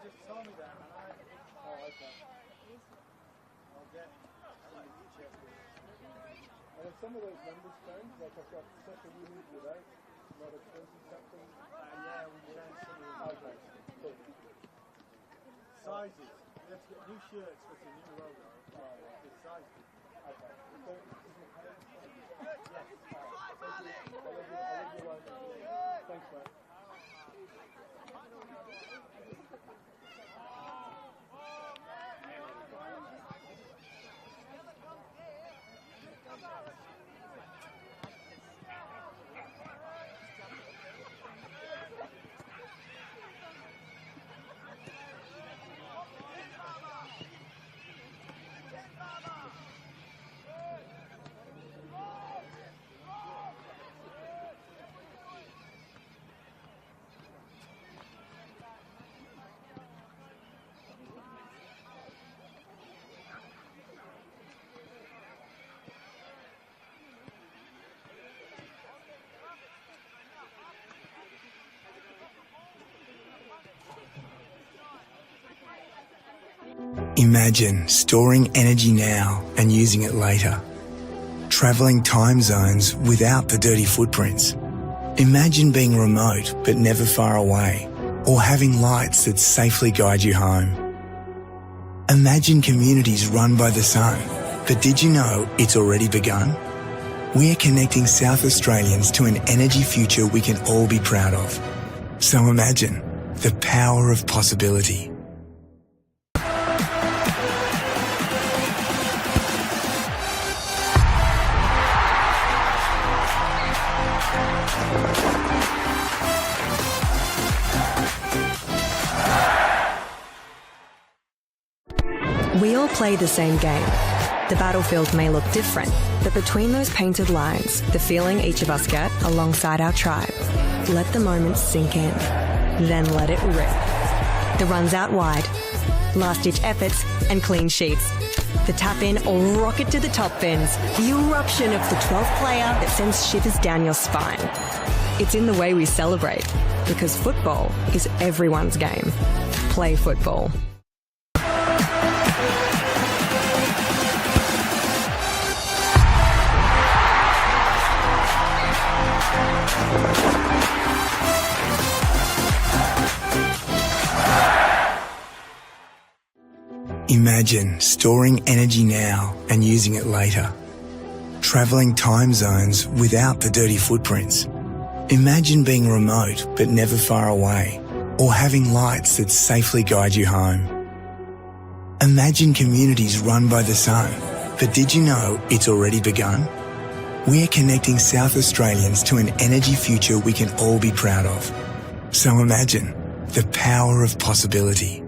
just told me that, and oh, okay. I'll get and if some of those numbers change, like I've got second unit without, not a 20 something. Yeah, we changed some of them. Okay, cool. Sizes. Let's get new shirts with the new logo. The sizes. Okay. Yes. Thanks, mate. Imagine storing energy now and using it later. Travelling time zones without the dirty footprints. Imagine being remote but never far away, or having lights that safely guide you home. Imagine communities run by the sun, but did you know it's already begun? We're connecting South Australians to an energy future we can all be proud of. So imagine the power of possibility. We all play the same game. The battlefield may look different, but between those painted lines, the feeling each of us get alongside our tribe. Let the moment sink in, then let it rip. The runs out wide, last-ditch efforts and clean sheets. The tap-in or rocket to the top bins. The eruption of the 12th player that sends shivers down your spine. It's in the way we celebrate, because football is everyone's game. Play football. Imagine storing energy now and using it later. Travelling time zones without the dirty footprints. Imagine being remote but never far away, or having lights that safely guide you home. Imagine communities run by the sun, but did you know it's already begun? We're connecting South Australians to an energy future we can all be proud of. So imagine the power of possibility.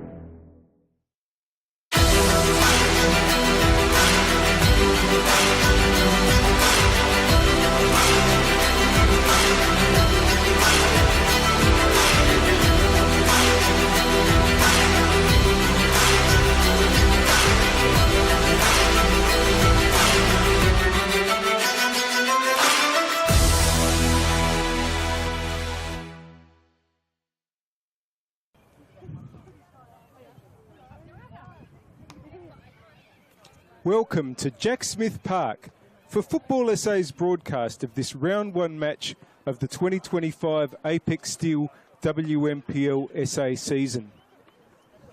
Welcome to Jack Smith Park for Football SA's broadcast of this Round 1 match of the 2025 Apex Steel WNPLSA season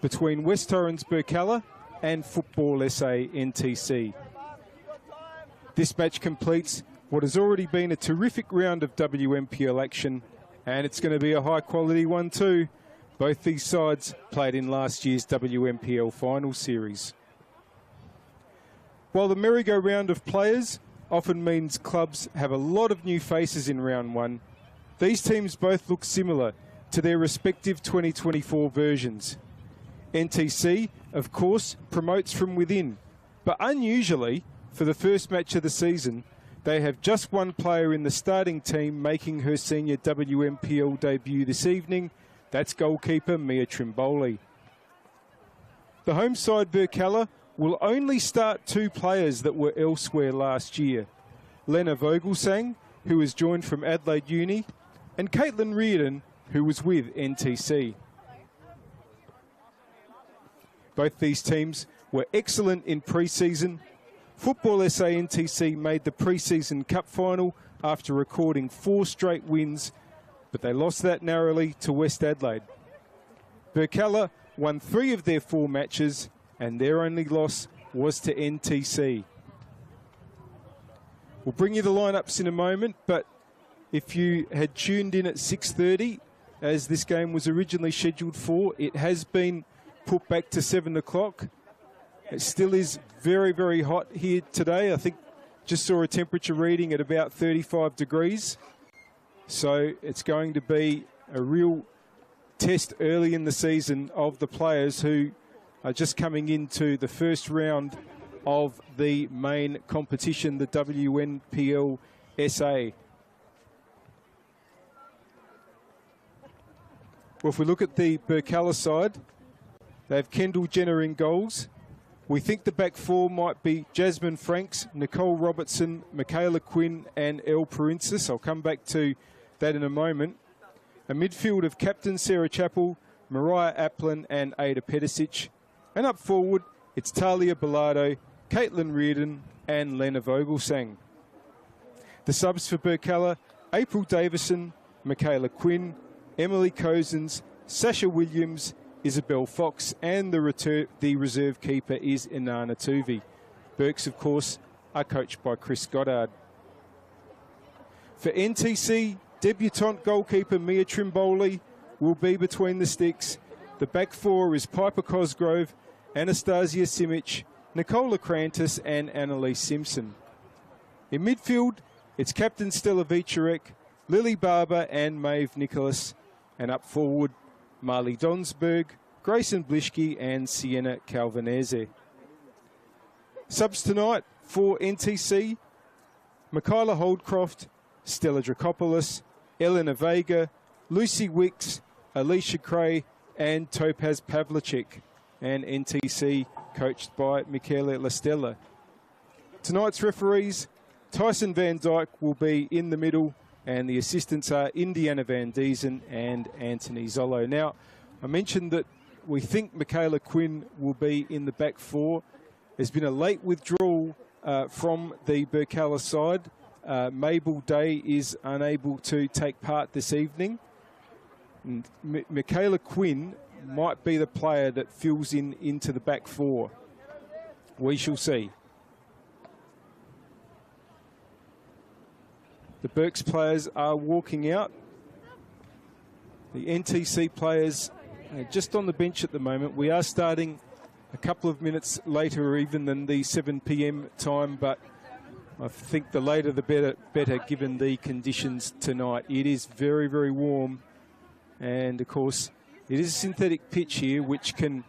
between West Torrens Birkalla and Football SA NTC. This match completes what has already been a terrific round of WNPL action, and it's going to be a high quality one too. Both these sides played in last year's WNPL final series. While the merry-go-round of players often means clubs have a lot of new faces in round 1, these teams both look similar to their respective 2024 versions. NTC, of course, promotes from within, but unusually, for the first match of the season, they have just one player in the starting team making her senior WNPL debut this evening. That's goalkeeper Mia Trimboli. The home side Birkalla will only start 2 players that were elsewhere last year. Lena Vogelsang, who was joined from Adelaide Uni, and Caitlin Reardon, who was with NTC. Both these teams were excellent in pre-season. Football SA NTC made the pre-season cup final after recording 4 straight wins, but they lost that narrowly to West Adelaide. Birkalla won 3 of their 4 matches, and their only loss was to NTC. We'll bring you the lineups in a moment, but if you had tuned in at 6:30, as this game was originally scheduled for, it has been put back to 7 o'clock. It still is very, very hot here today. I think just saw a temperature reading at about 35 degrees. So it's going to be a real test early in the season of the players who are just coming into the first round of the main competition, the NPLSA. Well, if we look at the Birkalla side, they have Kendall Jenner in goals. We think the back 4 might be Jasmine Franks, Nicole Robertson, Michaela Quinn and Elle Perinsis. I'll come back to that in a moment. A midfield of Captain Sarah Chappell, Mariah Applin and Ada Pedicic. And up forward, it's Talia Bilardo, Caitlin Reardon and Lena Vogelsang. The subs for Birkalla, April Davison, Michaela Quinn, Emily Cozens, Sasha Williams, Isabel Fox, and the reserve keeper is Inanna Tuvi. Burks, of course, are coached by Chris Goddard. For NTC, debutant goalkeeper Mia Trimboli will be between the sticks. The back 4 is Piper Cosgrove, Anastasia Simic, Nicola Krantis and Annalise Simpson. In midfield, it's Captain Stella Vicharek, Lily Barber and Maeve Nicholas. And up forward, Marley Donsberg, Grayson Blischke and Sienna Calvanese. Subs tonight for NTC, Michaela Holdcroft, Stella Dracopoulos, Elena Vega, Lucy Wicks, Alicia Cray and Topaz Pavlicek. And NTC coached by Michele Lastella. Tonight's referees, Tyson Van Dyke will be in the middle, and the assistants are Indiana Van Diesen and Anthony Zollo. Now, I mentioned that we think Michaela Quinn will be in the back 4. There's been a late withdrawal from the Birkalla side. Mabel Day is unable to take part this evening. Michaela Quinn might be the player that fills into the back 4. We shall see. The Berks players are walking out. The NTC players are just on the bench at the moment. We are starting a couple of minutes later even than the 7 p.m. time, but I think the later the better given the conditions tonight. It is very, very warm, and of course it is a synthetic pitch here which can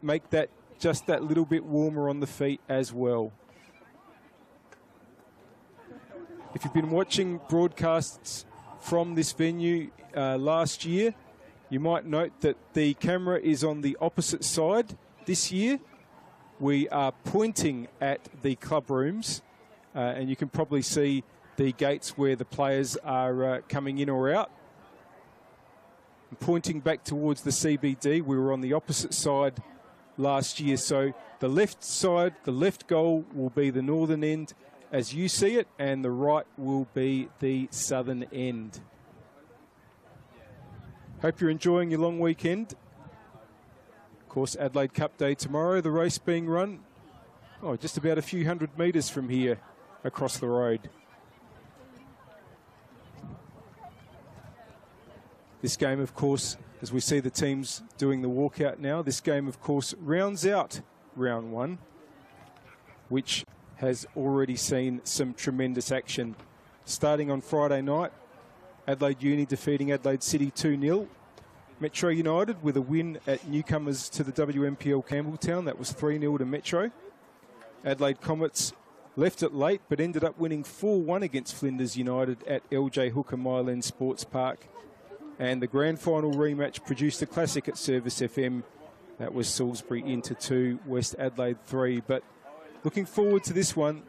make that just that little bit warmer on the feet as well. If you've been watching broadcasts from this venue last year, you might note that the camera is on the opposite side this year. We are pointing at the club rooms, and you can probably see the gates where the players are coming in or out. I'm pointing back towards the CBD. We were on the opposite side last year, so the left side, the left goal will be the northern end as you see it, and the right will be the southern end. Hope you're enjoying your long weekend. Of course, Adelaide Cup Day tomorrow, the race being run just about a few hundred metres from here across the road. This game, of course, as we see the teams doing the walkout now, this game, of course, rounds out round 1, which has already seen some tremendous action. Starting on Friday night, Adelaide Uni defeating Adelaide City 2-0. Metro United with a win at newcomers to the WMPL Campbelltown. That was 3-0 to Metro. Adelaide Comets left it late but ended up winning 4-1 against Flinders United at LJ Hooker Myland Sports Park. And the grand final rematch produced a classic at Service FM. That was Salisbury into 2, West Adelaide 3. But looking forward to this one.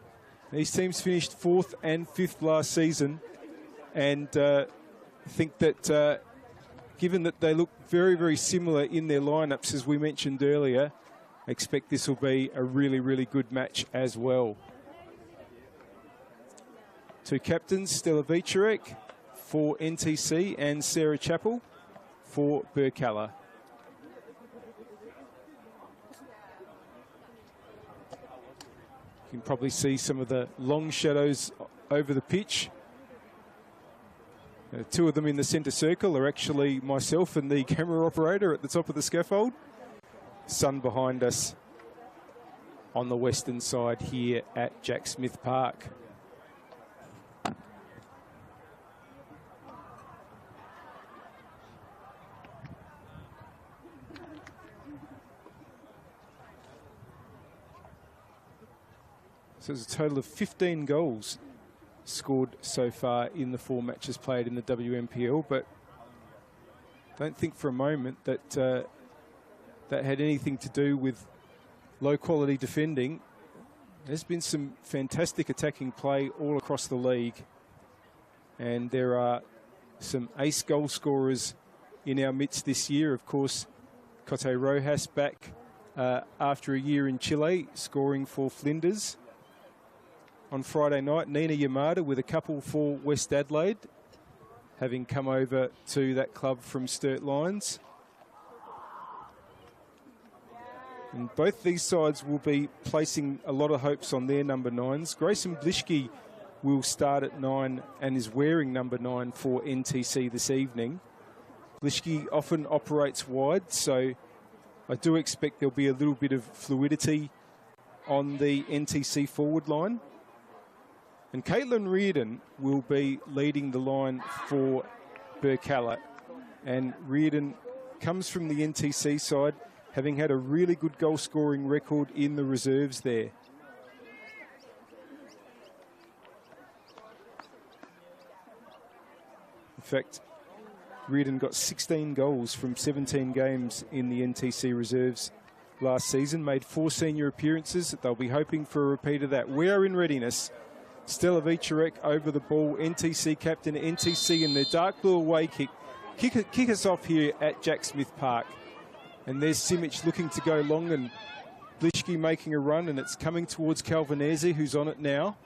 These teams finished 4th and 5th last season, and I think that given that they look very, very similar in their lineups, as we mentioned earlier, I expect this will be a really, really good match as well. Two captains, Stella Vicerek for NTC and Sarah Chappell for Birkalla. You can probably see some of the long shadows over the pitch. Two of them in the centre circle are actually myself and the camera operator at the top of the scaffold. Sun behind us on the western side here at Jack Smith Park. So there's a total of 15 goals scored so far in the 4 matches played in the WNPL, but don't think for a moment that that had anything to do with low quality defending. There's been some fantastic attacking play all across the league, and there are some ace goal scorers in our midst this year. Of course, Cote Rojas back after a year in Chile, scoring for Flinders. On Friday night, Nina Yamada with a couple for West Adelaide, having come over to that club from Sturt Lions. And both these sides will be placing a lot of hopes on their number 9s. Grayson Blischke will start at 9 and is wearing number 9 for NTC this evening. Blischke often operates wide, so I do expect there'll be a little bit of fluidity on the NTC forward line. And Caitlin Reardon will be leading the line for Birkalla. And Reardon comes from the NTC side, having had a really good goal-scoring record in the reserves there. In fact, Reardon got 16 goals from 17 games in the NTC reserves last season, made 4 senior appearances. They'll be hoping for a repeat of that. We are in readiness. Stella Vicerek over the ball, NTC captain, NTC in their dark blue away kick us off here at Jack Smith Park. And there's Simic looking to go long, and Blischke making a run, and it's coming towards Calvanese, who's on it now.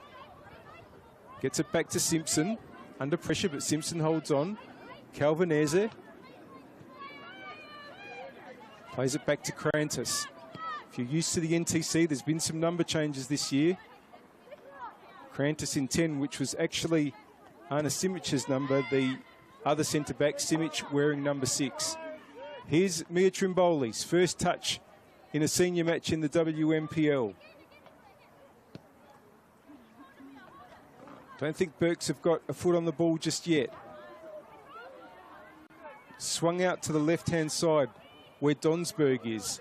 Gets it back to Simpson, under pressure, but Simpson holds on. Calvanese plays it back to Krantis. If you're used to the NTC, there's been some number changes this year. Krantis in 10, which was actually Anna Simic's number, the other centre-back, Simic wearing number 6. Here's Mia Trimboli's first touch in a senior match in the WNPL. Don't think Burks have got a foot on the ball just yet. Swung out to the left-hand side where Donsberg is.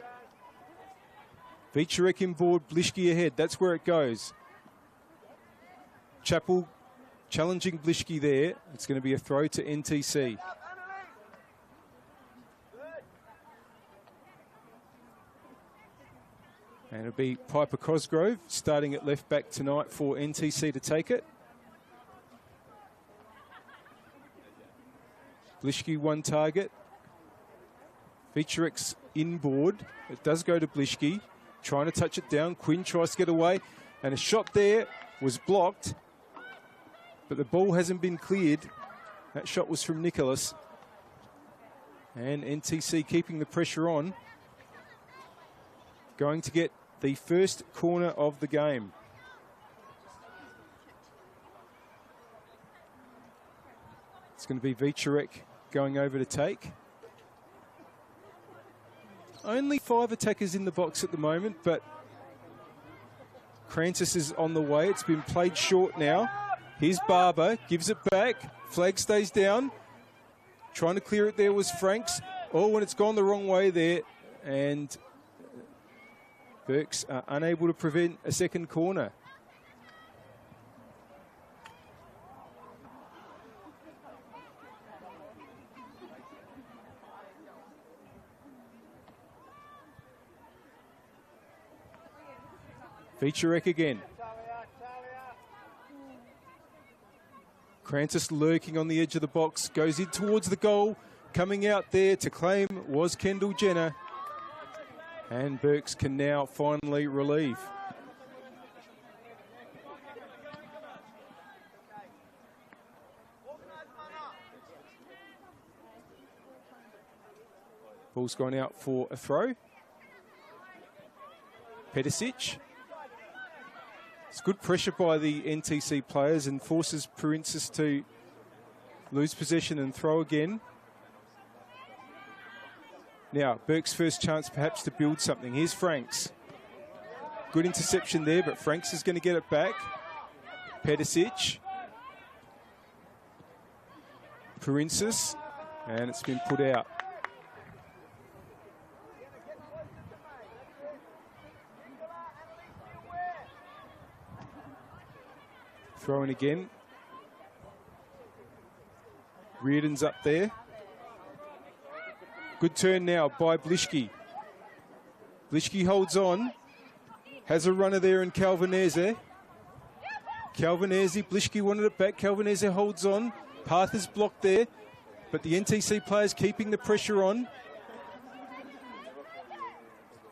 Vicerek inboard, Blischke ahead. That's where it goes. Chappell challenging Blischke there. It's going to be a throw to NTC. And it'll be Piper Cosgrove starting at left back tonight for NTC to take it. Blischke 1 target. Vicerek's inboard. It does go to Blischke. Trying to touch it down. Quinn tries to get away. And a shot there was blocked. But the ball hasn't been cleared. That shot was from Nicholas. And NTC keeping the pressure on. Going to get the first corner of the game. It's going to be Vicerek going over to take. Only 5 attackers in the box at the moment, but Krantis is on the way. It's been played short now. Here's Barber, gives it back. Flag stays down. Trying to clear it there was Franks. Oh, and it's gone the wrong way there. And Burks are unable to prevent a second corner. Vicerek again. Krantis lurking on the edge of the box, goes in towards the goal, coming out there to claim was Kendall Jenner. And Burks can now finally relieve. Ball's gone out for a throw. Pedicic. It's good pressure by the NTC players and forces Princess to lose possession and throw again. Now, Burke's first chance perhaps to build something. Here's Franks. Good interception there, but Franks is going to get it back. Pedicic. Princess. And it's been put out. Throwing again. Reardon's up there. Good turn now by Blischke. Blischke holds on. Has a runner there in Calvinese. Calvinese, Blischke wanted it back. Calvinese holds on. Path is blocked there. But the NTC players keeping the pressure on.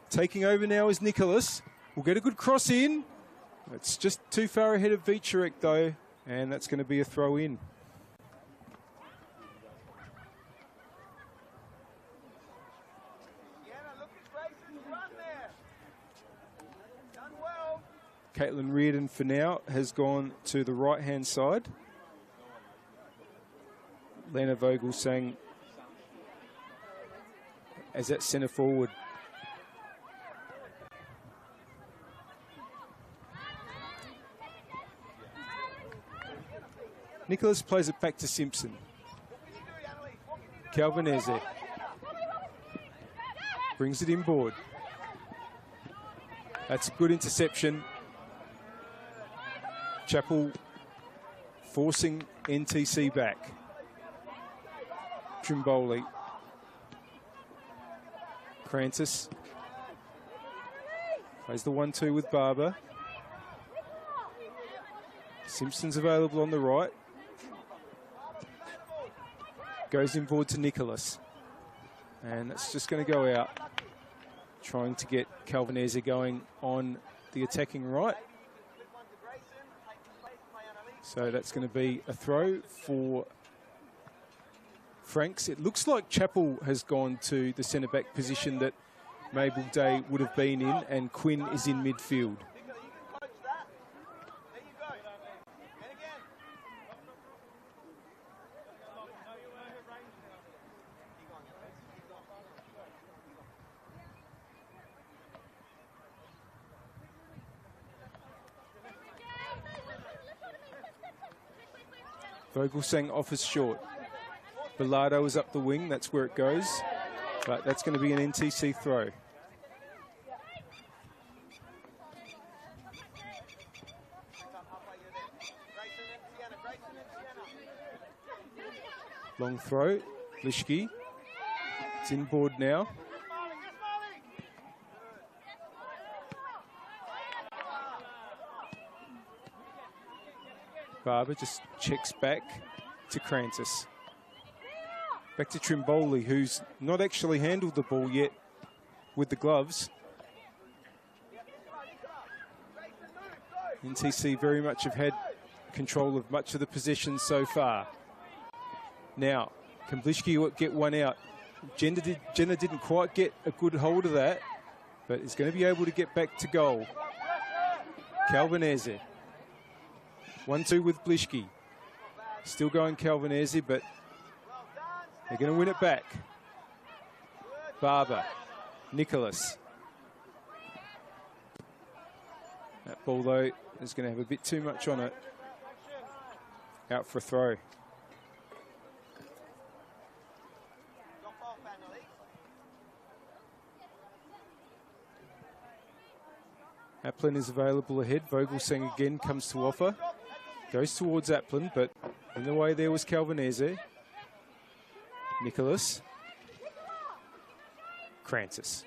Taking over now is Nicholas. We'll get a good cross in. It's just too far ahead of Vicharek though. And that's going to be a throw in. Caitlin Reardon for now has gone to the right-hand side. Lena Vogel sang as that centre forward. Nicholas plays it back to Simpson. Calvinese brings it inboard. That's a good interception. Chappell forcing NTC back. Trimboli. Crantis. Plays the 1-2 with Barber. Simpson's available on the right. Goes inboard to Nicholas. And that's just going to go out. Trying to get Calvinese going on the attacking right. So that's going to be a throw for Franks. It looks like Chappell has gone to the centre-back position that Mabel Day would have been in, and Quinn is in midfield. Vogelsang offers short. Bilardo is up the wing, that's where it goes. But that's going to be an NTC throw. Long throw, Blischke. It's inboard now. Barber just checks back to Crantis. Back to Trimboli, who's not actually handled the ball yet with the gloves. NTC very much have had control of much of the possession so far. Now, can Blischke get one out? Jenna didn't quite get a good hold of that, but is going to be able to get back to goal. Calvinese. 1-2 with Blischke. Still going Calvinese, but they're going to win it back. Barber. Nicholas. That ball, though, is going to have a bit too much on it. Out for a throw. Applin is available ahead. Vogelsang again comes to offer. Goes towards Applin, but in the way there was Calvinese. Nicholas. Crantis.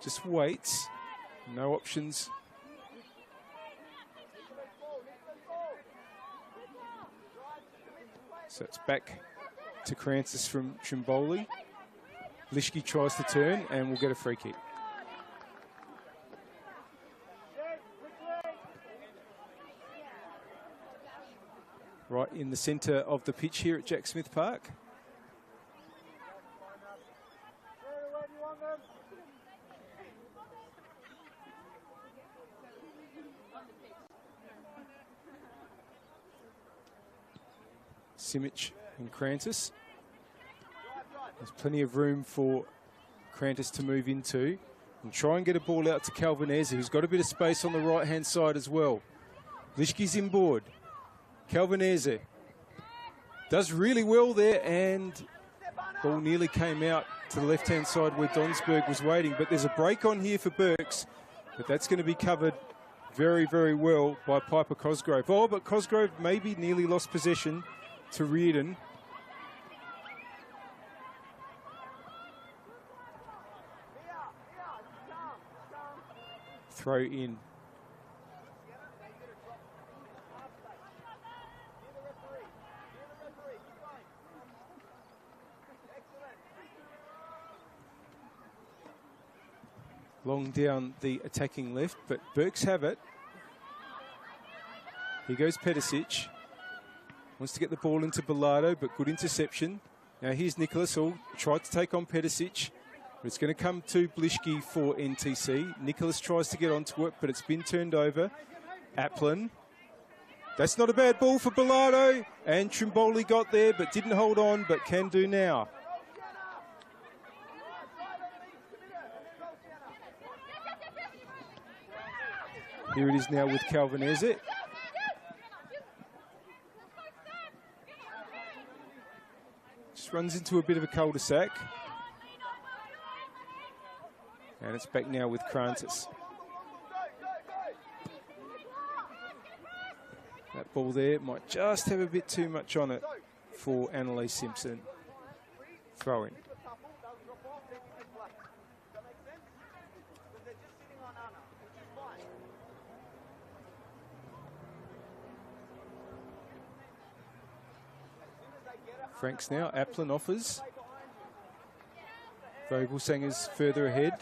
Just waits. No options. So it's back to Crancis from Trimboli. Lishke tries to turn and will get a free kick. Right in the centre of the pitch here at Jack Smith Park. Simic and Crancis. There's plenty of room for Crancis to move into and try and get a ball out to Calvinese, who's got a bit of space on the right-hand side as well. Lishke's inboard. Calvinese does really well there, and ball nearly came out to the left-hand side where Donsberg was waiting. But there's a break on here for Burks, but that's going to be covered very, very well by Piper Cosgrove. Oh, but Cosgrove maybe nearly lost possession to Reardon. Throw in. Long down the attacking left, but Burks have it. Here goes Pedicic. Wants to get the ball into Bilardo, but good interception. Now here's Nicholas, who tried to take on Pedicic, but it's going to come to Blishke for NTC. Nicholas tries to get onto it, but it's been turned over. Applin. That's not a bad ball for Bilardo, and Trimboli got there, but didn't hold on, but can do now. Here it is now with Calvinese. Just runs into a bit of a cul-de-sac. And it's back now with Crancis. That ball there might just have a bit too much on it for Annalise Simpson. Throw in. Franks now, Applin offers. Vogelsanger's further ahead.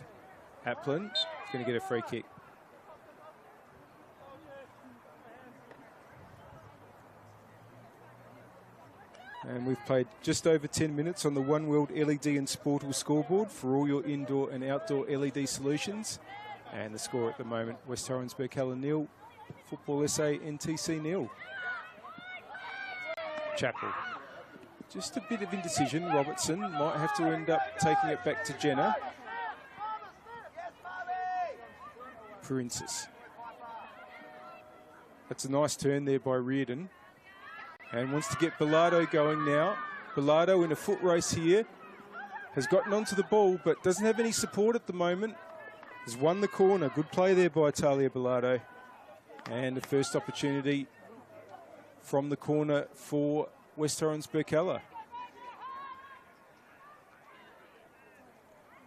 Applin is going to get a free kick. And we've played just over 10 minutes on the One World LED and Sportal scoreboard for all your indoor and outdoor LED solutions. And the score at the moment, West Torrens Birkalla 0, Football SA NTC 0. Chappell. Just a bit of indecision. Robertson might have to end up taking it back to Jenner. Princess. That's a nice turn there by Reardon. And wants to get Bilardo going now. Bilardo in a foot race here. Has gotten onto the ball, but doesn't have any support at the moment. Has won the corner. Good play there by Talia Bilardo. And the first opportunity from the corner for West Torrens Birkalla.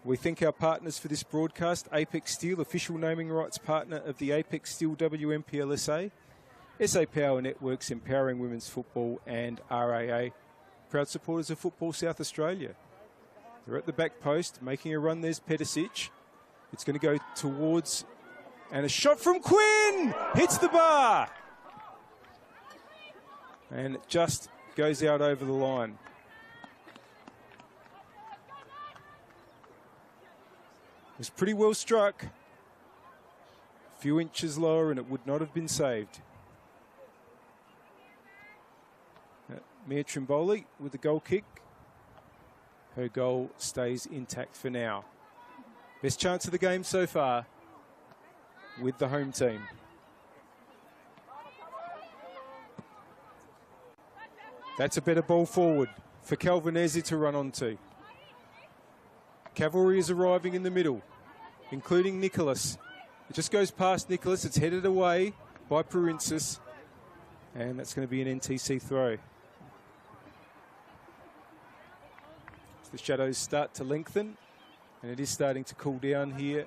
We thank our partners for this broadcast, Apex Steel, official naming rights partner of the Apex Steel WNPLSA, SA Power Networks, empowering women's football, and RAA, proud supporters of Football South Australia. They're at the back post, making a run. There's Pedicic. It's going to go towards, and a shot from Quinn! Hits the bar! And it just goes out over the line. It was pretty well struck. A few inches lower and it would not have been saved. Mia Trimboli with the goal kick. Her goal stays intact for now. Best chance of the game so far with the home team. That's a better ball forward for Calvinese to run onto. Cavalry is arriving in the middle, including Nicholas. It just goes past Nicholas. It's headed away by Perinsis, and that's going to be an NTC throw. As the shadows start to lengthen, and it is starting to cool down here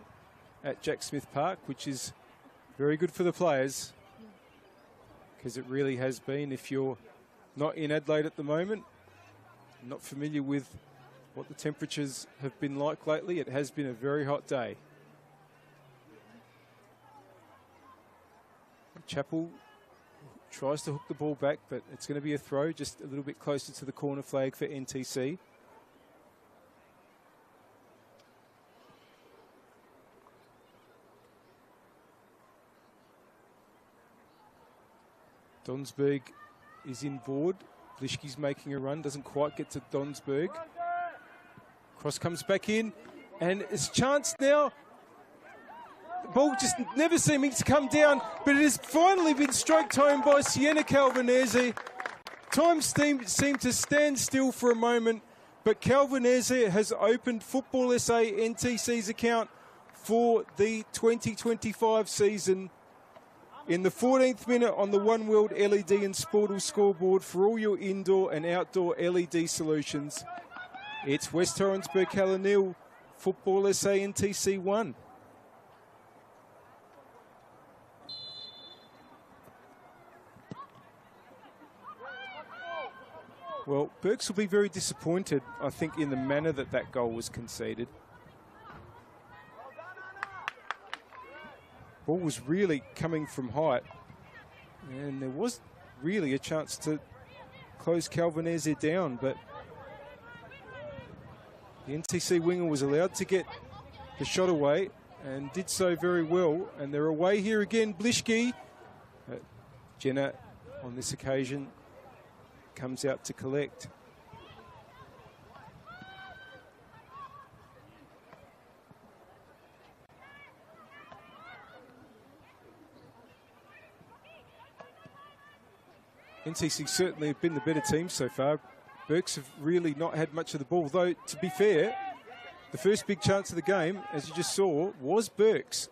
at Jack Smith Park, which is very good for the players, because it really has been. If you're not in Adelaide at the moment. Not familiar with what the temperatures have been like lately. It has been a very hot day. Chappell tries to hook the ball back, but it's going to be a throw just a little bit closer to the corner flag for NTC. Donsberg is in board. Blischke's making a run, doesn't quite get to Donsberg. Cross comes back in, and it's a chance now. The ball just never seeming to come down, but it has finally been stroked home by Sienna Calvanese. Time seemed to stand still for a moment, but Calvanese has opened Football SA NTC's account for the 2025 season. In the 14th minute on the One World LED and Sportal scoreboard for all your indoor and outdoor LED solutions, it's West Torrens Birkalla 0, Football SA NTC 1. Well, Burks will be very disappointed, I think, in the manner that that goal was conceded. Ball was really coming from height, and there was really a chance to close Calvanese down, but the NTC winger was allowed to get the shot away and did so very well, and they're away here again. Blischke, Jenna on this occasion comes out to collect. NTC certainly have been the better team so far. Burks have really not had much of the ball, though, to be fair, the first big chance of the game, as you just saw, was Burks.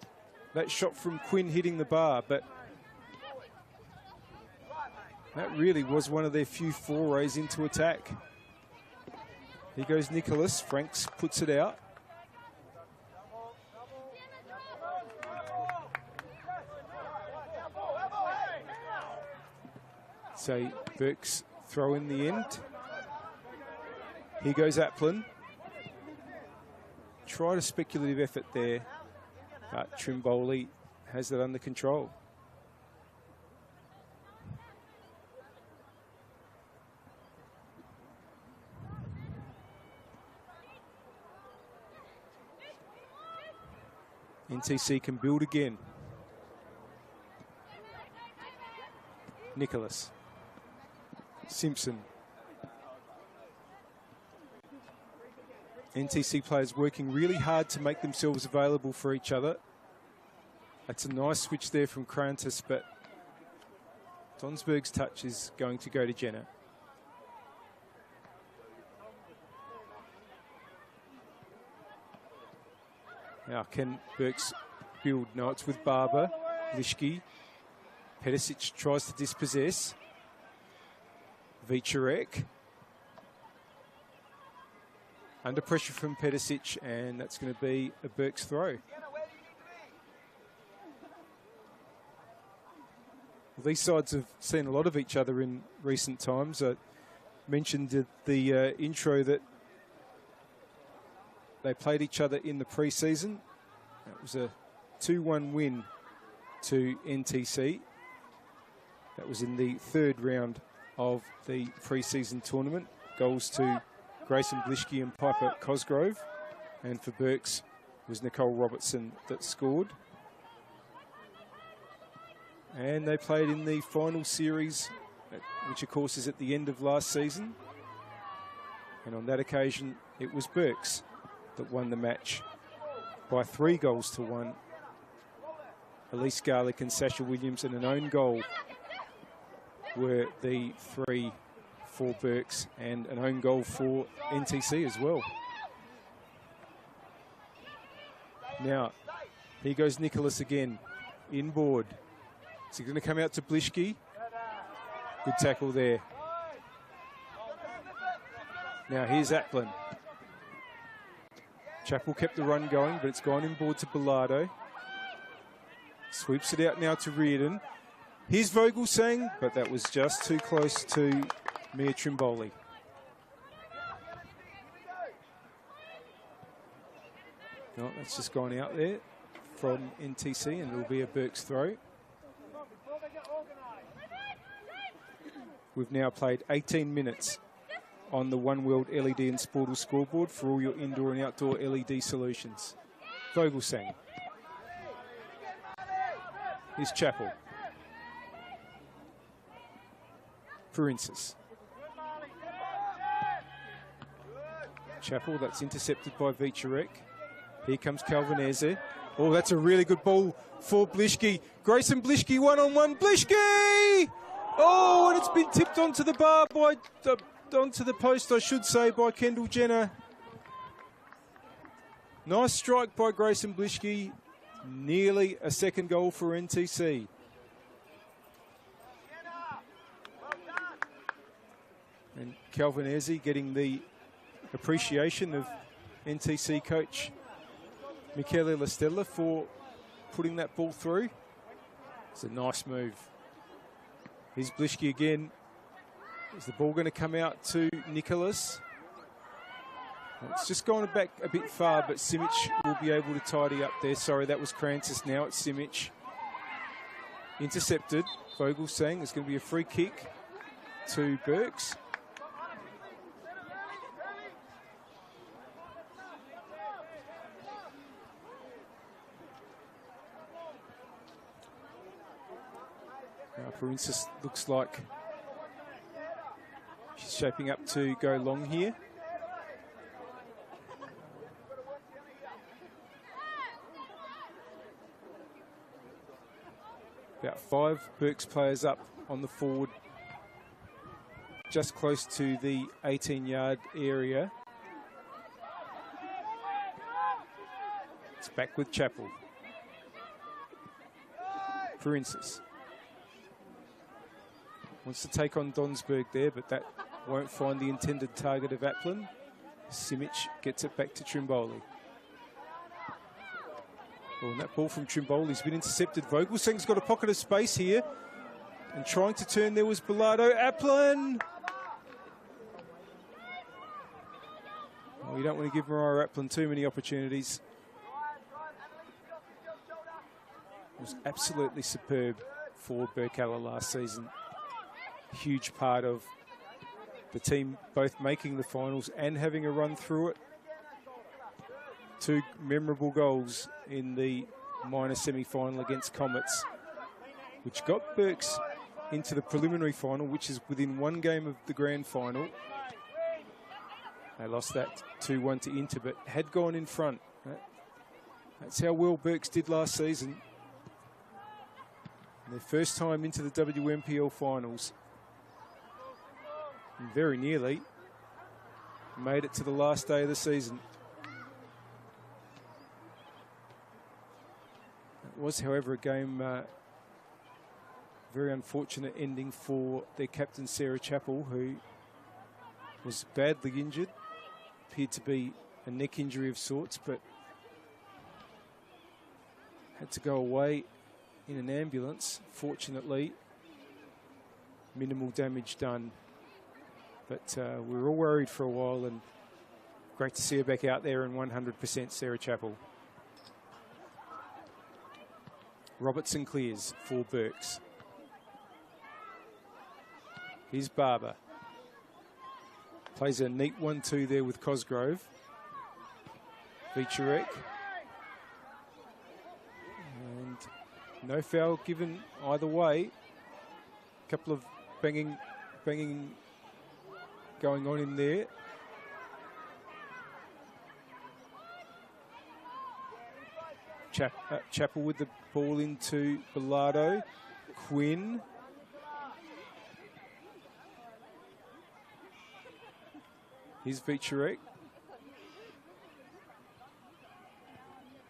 That shot from Quinn hitting the bar, but that really was one of their few forays into attack. Here goes Nicholas. Franks puts it out. So Burks throw in the end. Here goes Applin. Tried a speculative effort there, but Trimboli has that under control. NTC can build again. Nicholas. Simpson. NTC players working really hard to make themselves available for each other. That's a nice switch there from Krantis, but Donsberg's touch is going to go to Jenner. Now, can Burks build? No, it's with Barber. Blischke. Pedicic tries to dispossess. Vicharek. Under pressure from Pedicic, and that's going to be a Burks throw. Well, these sides have seen a lot of each other in recent times. I mentioned at the intro that they played each other in the pre-season. That was a 2-1 win to NTC. That was in the third round of the pre-season tournament. Goals to Grayson Blischke and Piper Cosgrove. And for Burks was Nicole Robertson that scored. And they played in the final series, which of course is at the end of last season. And on that occasion, it was Burks that won the match by 3-1. Elise Garlick and Sasha Williams, and an own goal were the 3 for Burks, and an own goal for NTC as well. Now, here goes Nicholas again, inboard. Is he going to come out to Blischke? Good tackle there. Now here's Applin. Chappell kept the run going, but it's gone inboard to Bilardo. Sweeps it out now to Reardon. Here's Vogelsang, but that was just too close to Mia Trimboli. No, that's just gone out there from NTC, and it'll be a Burke's throw. We've now played 18 minutes on the One World LED and Sportal scoreboard for all your indoor and outdoor LED solutions. Vogelsang. Here's Chappell. Princess. Chappell, that's intercepted by Vicharek. Here comes Calvinese. Oh, that's a really good ball for Blischke. Grayson Blischke, one-on-one. Blischke! Oh, and it's been tipped onto the bar by, onto the post, I should say, by Kendall Jenner. Nice strike by Grayson Blischke. Nearly a second goal for NTC. And Calvinese getting the appreciation of NTC coach Michele Lastella for putting that ball through. It's a nice move. Here's Blischke again. Is the ball going to come out to Nicholas? Well, it's just gone back a bit far, but Simic will be able to tidy up there. Sorry, that was Krancis. Now it's Simic. Intercepted. Vogelsang. There's going to be a free kick to Burks. Princess looks like she's shaping up to go long here. About 5 Burks players up on the forward, just close to the 18-yard area. It's back with Chappell. Princess. Wants to take on Donsberg there, but that won't find the intended target of Applin. Simic gets it back to Trimboli. Oh, and that ball from Trimboli's been intercepted. Vogelsang's got a pocket of space here. And trying to turn there was Bilardo. Applin! Oh, you don't want to give Mariah Applin too many opportunities. It was absolutely superb for Birkalla last season. Huge part of the team both making the finals and having a run through it. 2 memorable goals in the minor semi-final against Comets, which got Burks into the preliminary final, which is within 1 game of the grand final. They lost that 2-1 to Inter, but had gone in front. That's how well Burks did last season. And their first time into the WMPL finals. And very nearly made it to the last day of the season. It was, however, a game, very unfortunate ending for their captain, Sarah Chappell, who was badly injured. Appeared to be a neck injury of sorts, but had to go away in an ambulance. Fortunately, minimal damage done. But we were all worried for a while, and great to see her back out there in 100% Sarah Chappell. Robertson clears for Burks. Here's Barber. Plays a neat 1-2 there with Cosgrove. Vicharek. And no foul given either way. A couple of banging going on in there. Chappell with the ball into Bilardo. Quinn. Here's Vicharek.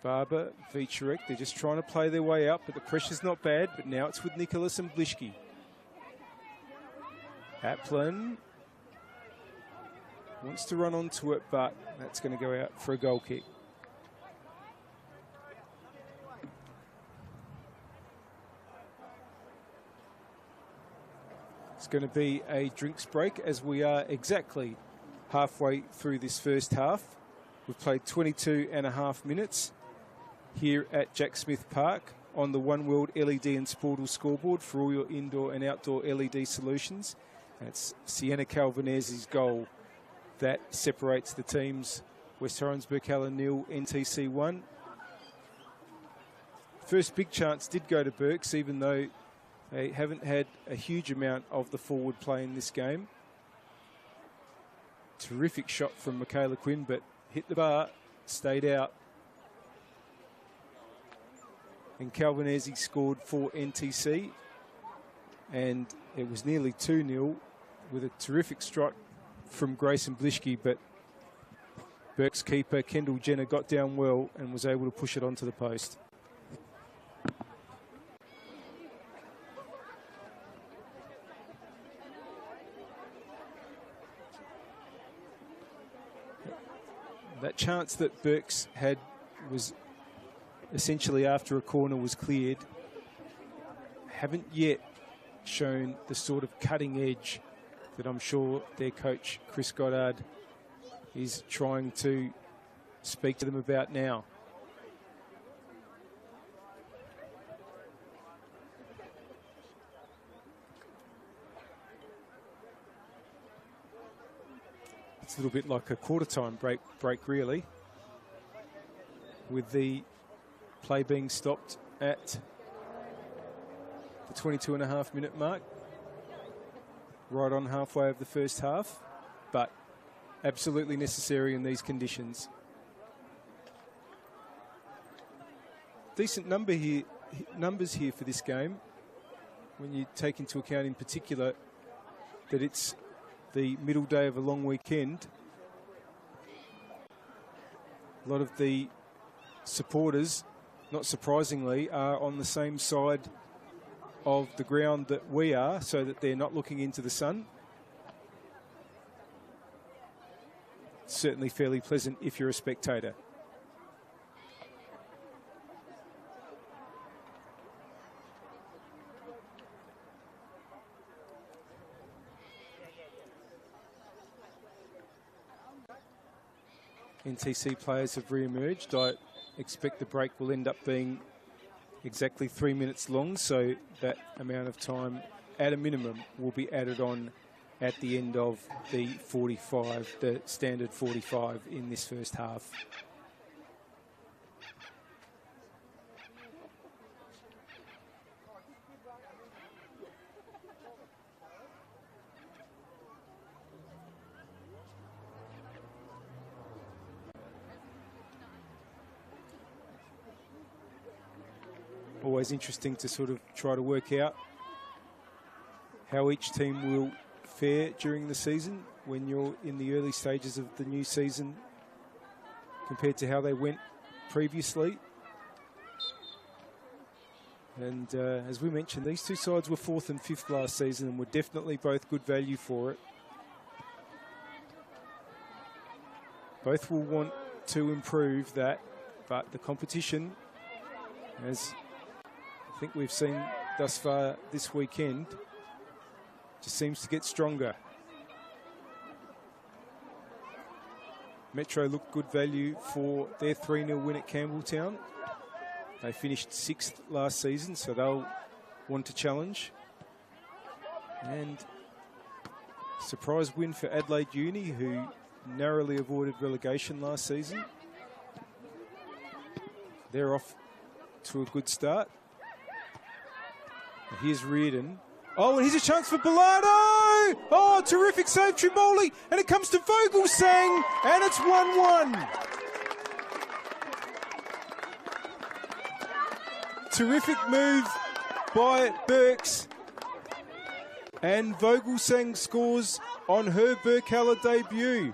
Barber, Vicharek. They're just trying to play their way up, but the pressure's not bad. But now it's with Nicholas and Blischke. Applin wants to run onto it, but that's going to go out for a goal kick. It's going to be a drinks break as we are exactly halfway through this first half. We've played 22 and a half minutes here at Jack Smith Park on the One World LED and Sportal scoreboard for all your indoor and outdoor LED solutions. That's Sienna Calvanese's goal that separates the teams. West Torrens, Birkalla 0, NTC 1. First big chance did go to Birks, even though they haven't had a huge amount of the forward play in this game. Terrific shot from Michaela Quinn, but hit the bar, stayed out. And Calvanese scored for NTC, and it was nearly 2-0 with a terrific strike from Grayson Blischke, but Burke's keeper, Kendall Jenner, got down well and was able to push it onto the post. That chance that Burks had was essentially after a corner was cleared. Haven't yet shown the sort of cutting edge that I'm sure their coach, Chris Goddard, is trying to speak to them about now. It's a little bit like a quarter-time break really, with the play being stopped at the 22.5-minute mark, right on halfway of the first half, but absolutely necessary in these conditions. Decent numbers here for this game, when you take into account in particular that it's the middle day of a long weekend. A lot of the supporters, not surprisingly, are on the same side of the ground that we are, so that they're not looking into the sun. Certainly fairly pleasant if you're a spectator. NTC players have re-emerged. I expect the break will end up being exactly 3 minutes long, so that amount of time at a minimum will be added on at the end of the 45, the standard 45 in this first half. Always interesting to sort of try to work out how each team will fare during the season when you're in the early stages of the new season compared to how they went previously. And as we mentioned, these two sides were 4th and 5th last season and were definitely both good value for it. Both will want to improve that, but the competition, as I think we've seen thus far this weekend, just seems to get stronger. Metro looked good value for their 3-0 win at Campbelltown. They finished 6th last season, so they'll want to challenge. And surprise win for Adelaide Uni, who narrowly avoided relegation last season. They're off to a good start. Here's Reardon. Oh, and here's a chance for Bilardo! Oh, terrific save, Trimboli. And it comes to Vogelsang, and it's 1-1. Terrific move by Burks. And Vogelsang scores on her Birkalla debut.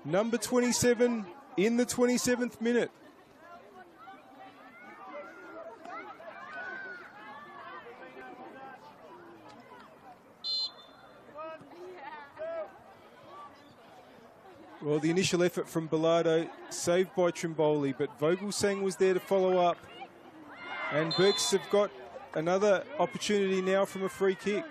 Number 27 in the 27th minute. Well, the initial effort from Bilardo saved by Trimboli, but Vogelsang was there to follow up. And Burks have got another opportunity now from a free kick.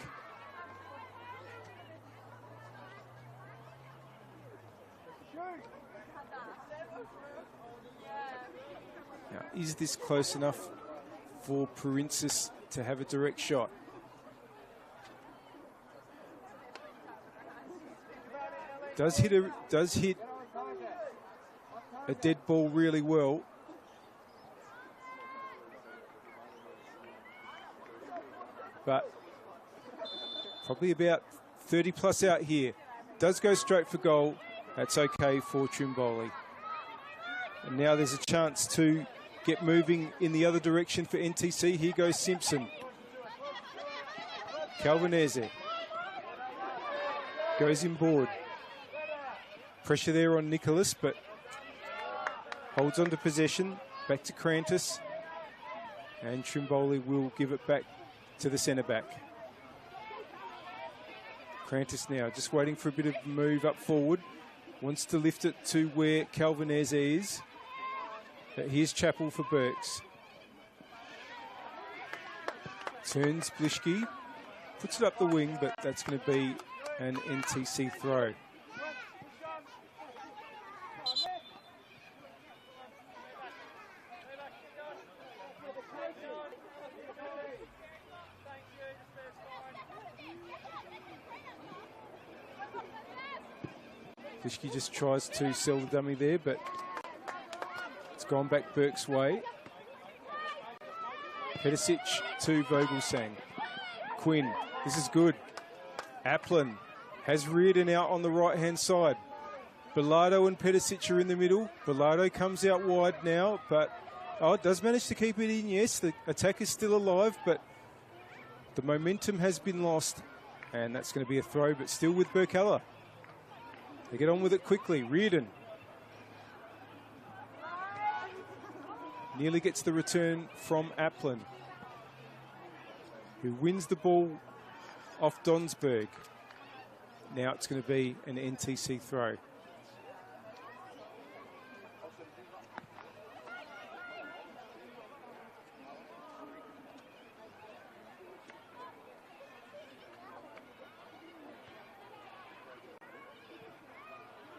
Now, is this close enough for Princess to have a direct shot? Does hit a dead ball really well. But probably about 30 plus out here. Does go straight for goal. That's okay for Trimboli. And now there's a chance to get moving in the other direction for NTC. Here goes Simpson. Calvinese goes inboard. Pressure there on Nicholas, but holds on to possession. Back to Crantis. And Trimboli will give it back to the centre back. Crantis now just waiting for a bit of move up forward. Wants to lift it to where Calvinese is. But here's Chappell for Burks. Turns Blischke. Puts it up the wing, but that's going to be an NTC throw. Blischke just tries to sell the dummy there, but it's gone back Burke's way. Pedicic to Vogelsang. Quinn, this is good. Applin has Reardon out on the right-hand side. Bilardo and Pedicic are in the middle. Bilardo comes out wide now, but it does manage to keep it in, yes. The attack is still alive, but the momentum has been lost. And that's going to be a throw, but still with Birkalla. They get on with it quickly. Reardon nearly gets the return from Applin, who wins the ball off Donsberg. Now it's going to be an NTC throw.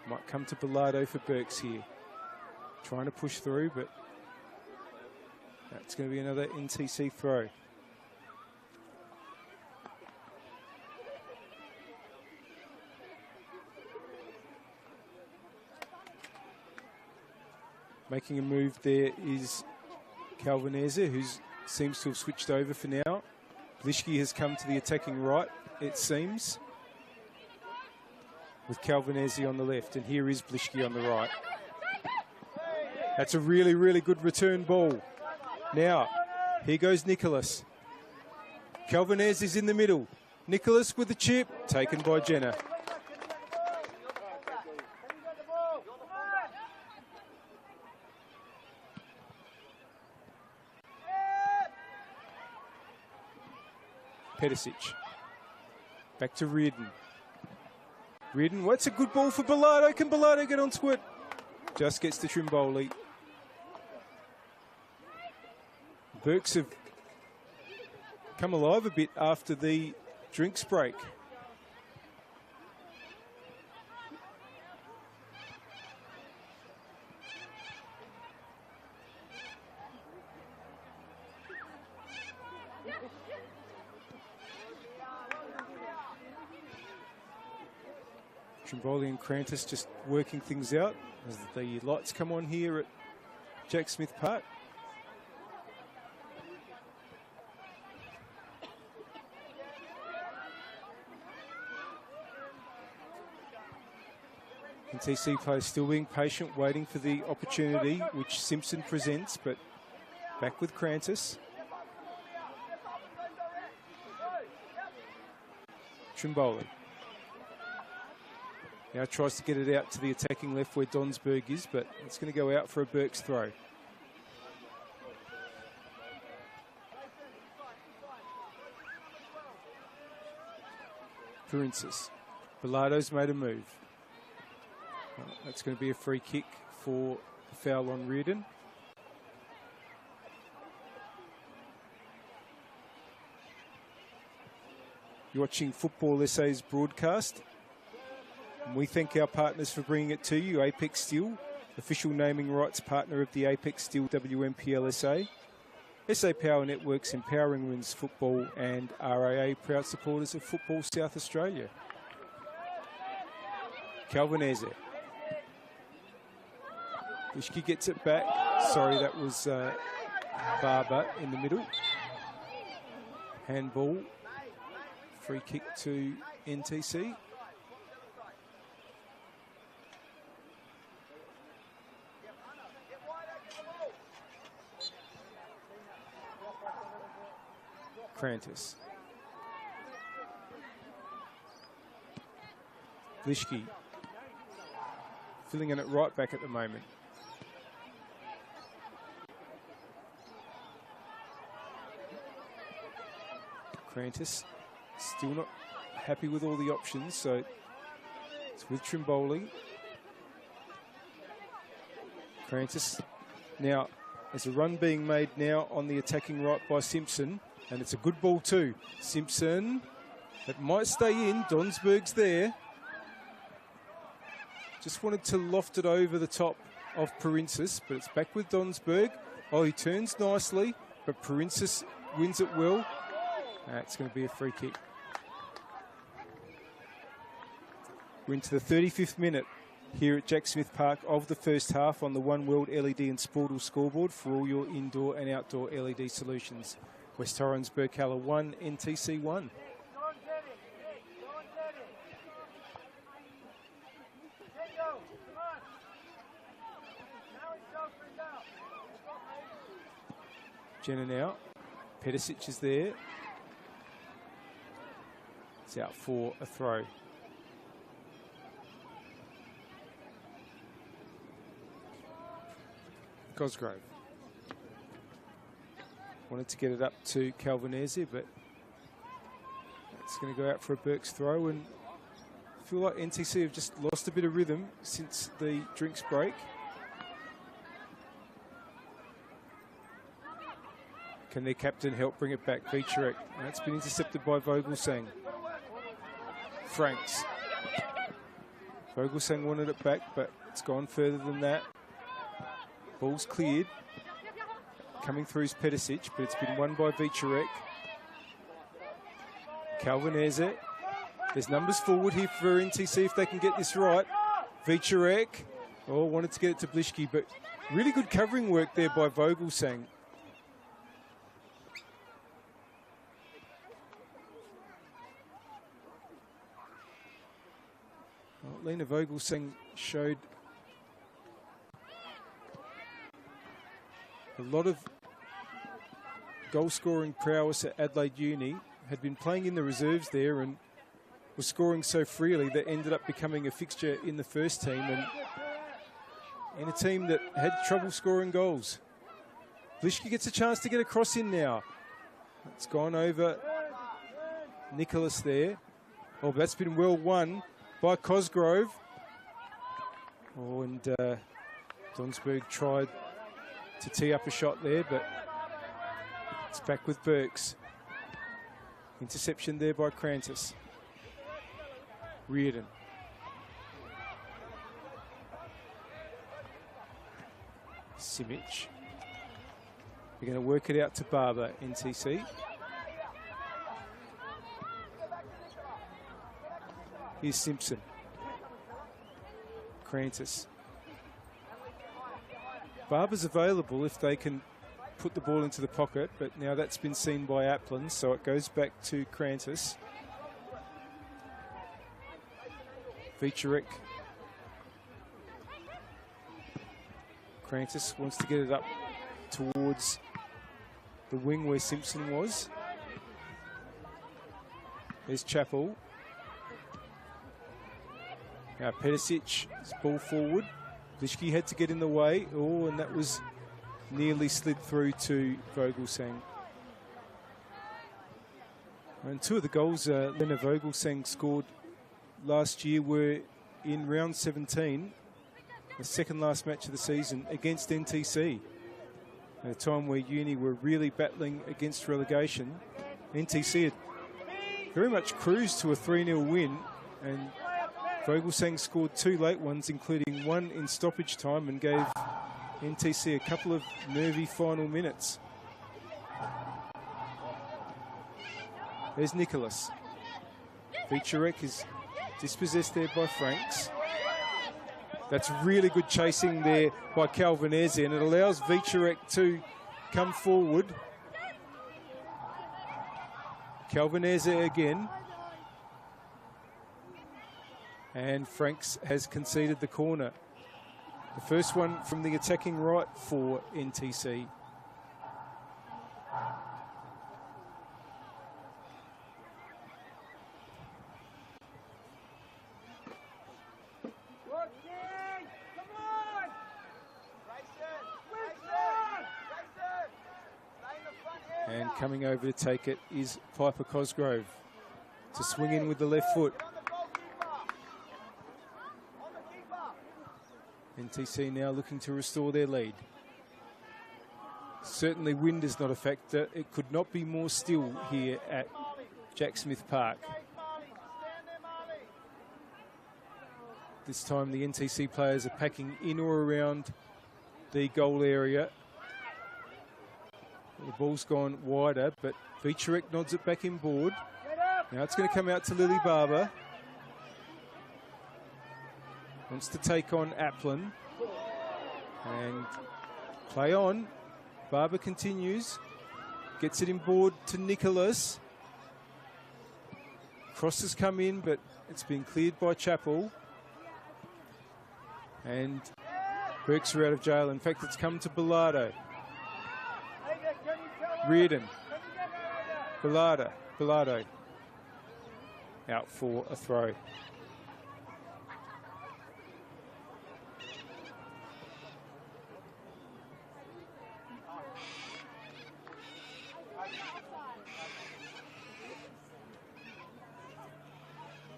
Might come to Bilardo for Burks here. Trying to push through, but that's going to be another NTC throw. Making a move there is Calvinese, who seems to have switched over for now. Blischke has come to the attacking right, it seems, with Calvinese on the left, and here is Blischke on the right. That's a really, really good return ball. Now, here goes Nicholas. Calvinese is in the middle. Nicholas with the chip, taken by Jenner. Pedicic. Back to Reardon. Reardon, what's a good ball for Bilardo? Can Bilardo get onto it? Just gets to Trimboli. Burks have come alive a bit after the drinks break. Trimboli and Crantis just working things out as the lights come on here at Jack Smith Park. NTC players still being patient, waiting for the opportunity which Simpson presents, but back with Crantis. Trimboli. Now tries to get it out to the attacking left where Donsberg is, but it's going to go out for a Burks throw. Princess. Bilardo's made a move. That's going to be a free kick for the foul on Reardon. You're watching Football SA's broadcast. And we thank our partners for bringing it to you. Apex Steel, official naming rights partner of the Apex Steel NPLSA. SA Power Networks, empowering women's football, and RAA, proud supporters of Football South Australia. Calvinese. Lishki gets it back. Sorry, that was Barber in the middle. Handball. Free kick to NTC. Krantis. Lishki filling in at right back at the moment. Krantis still not happy with all the options, so it's with Trimboli. Krantis. Now, there's a run being made now on the attacking right by Simpson, and it's a good ball too. Simpson, it might stay in. Donsberg's there. Just wanted to loft it over the top of Parinsis, but it's back with Donsberg. Oh, he turns nicely, but Parinsis wins it well. It's going to be a free kick. We're into the 35th minute here at Jack Smith Park of the first half on the One World LED and Sportal scoreboard for all your indoor and outdoor LED solutions. West Torrens, Birkalla 1, NTC 1. Jenna now. Pedicic is there. It's out for a throw. Cosgrove. Wanted to get it up to Calvinese, but it's going to go out for a Burke's throw, and I feel like NTC have just lost a bit of rhythm since the drinks break. Can their captain help bring it back? Vicharek. That's been intercepted by Vogelsang. Franks. Vogelsang wanted it back, but it's gone further than that. Ball's cleared. Coming through is Pedicic, but it's been won by Vicharek. Calvinese. There's numbers forward here for NTC if they can get this right. Vicharek. Oh, wanted to get it to Blishki, but really good covering work there by Vogelsang. Lena Vogelsang showed a lot of goal-scoring prowess at Adelaide Uni, had been playing in the reserves there and was scoring so freely that ended up becoming a fixture in the first team and in a team that had trouble scoring goals. Blishki gets a chance to get a cross in now. It's gone over Nicholas there. Oh, that's been well won by Cosgrove. Oh, and Donsberg tried to tee up a shot there, but it's back with Burks. Interception there by Krantis. Reardon. Simic. We're going to work it out to Barber, NTC. Here's Simpson. Krantis. Barber's available if they can put the ball into the pocket, but now that's been seen by Applin, so it goes back to Krantis. Vicharek. Krantis wants to get it up towards the wing where Simpson was. There's Chappell. Now Pedicic, ball forward. Blishki had to get in the way. Oh, and that was nearly slid through to Vogelsang. And two of the goals Lena Vogelsang scored last year were in round 17, the second last match of the season, against NTC. At a time where Uni were really battling against relegation. NTC had very much cruised to a 3-0 win, and Vogelsang scored 2 late ones, including one in stoppage time, and gave NTC a couple of nervy final minutes. There's Nicholas. Vicharek is dispossessed there by Franks. That's really good chasing there by Calvinese, and it allows Vicharek to come forward. Calvinese again. And Franks has conceded the corner. The first one from the attacking right for NTC. And coming over to take it is Piper Cosgrove to swing in with the left foot. NTC now looking to restore their lead. Certainly wind is not a factor. It could not be more still here at Jack Smith Park. This time the NTC players are packing in or around the goal area. The ball's gone wider, but Vicharek nods it back in board. Now it's going to come out to Lily Barber. Wants to take on Applin. And play on. Barber continues. Gets it in board to Nicholas. Cross has come in, but it's been cleared by Chappell. And Burks are out of jail. In fact, it's come to Bilardo. Reardon. Bilardo. Out for a throw.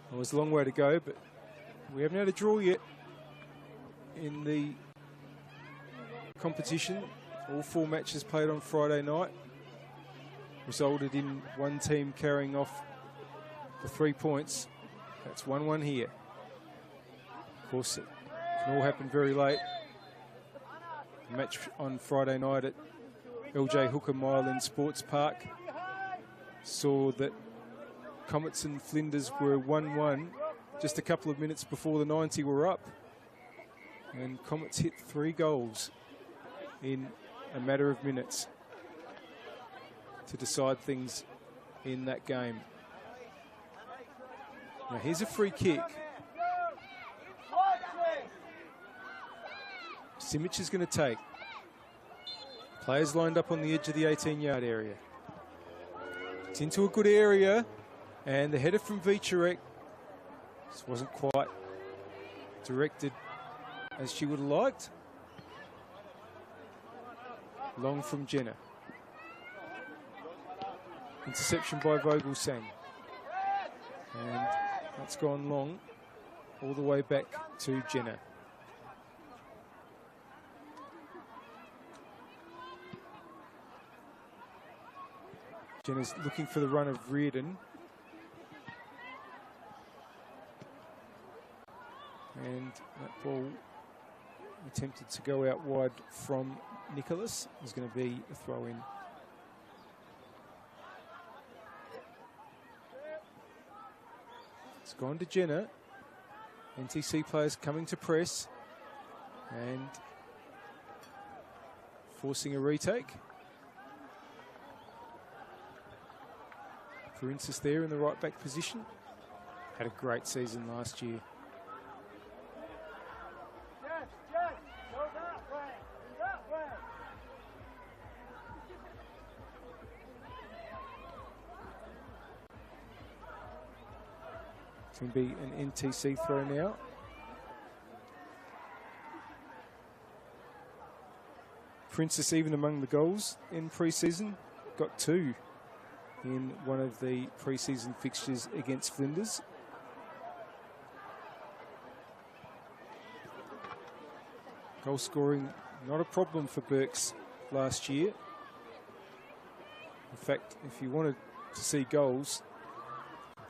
Well, there's a long way to go, but we haven't had a draw yet in the competition. All 4 matches played on Friday night resulted in one team carrying off the 3 points. That's 1-1 here. Of course, it can all happen very late. The match on Friday night at LJ Hooker Myland Sports Park saw that Comets and Flinders were 1-1 just a couple of minutes before the 90 were up. And Comets hit 3 goals in a matter of minutes to decide things in that game. Now here's a free kick. Simic is going to take. Players lined up on the edge of the 18-yard area. It's into a good area, and the header from Vicharek just wasn't quite directed as she would have liked. Long from Jenner. Interception by Vogelsang. And that's gone long all the way back to Jenner. Jenner's looking for the run of Reardon. And that ball attempted to go out wide from Nicholas. Is going to be a throw in. It's gone to Jenner. NTC players coming to press and forcing a retake. Princess there in the right back position. Had a great season last year. It's going to be an NTC throw now. Princess, even among the goals in pre-season, got 2 in one of the pre-season fixtures against Flinders. Goal scoring not a problem for Burks last year. In fact, if you wanted to see goals,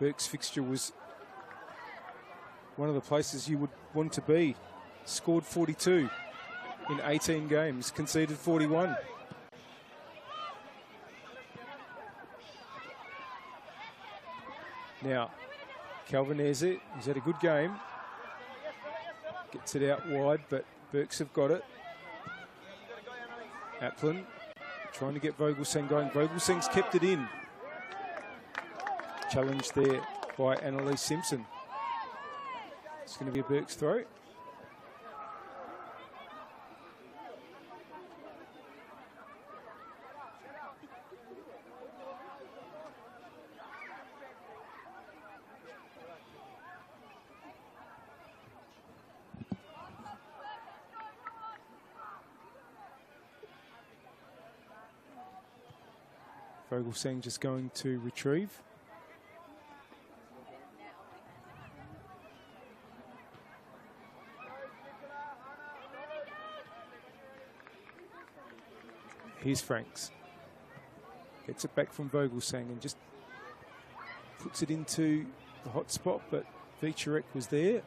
Burke's fixture was one of the places you would want to be. Scored 42 in 18 games, conceded 41. Now, Calvinese, he's had a good game. Gets it out wide, but Burks have got it. Applin trying to get Vogelsang going. Vogelsang's kept it in. Challenged there by Annalise Simpson. It's going to be a Burks throw. Vogelsang just going to retrieve. Here's Franks. Gets it back from Vogelsang and just puts it into the hot spot, but Vicharek was there.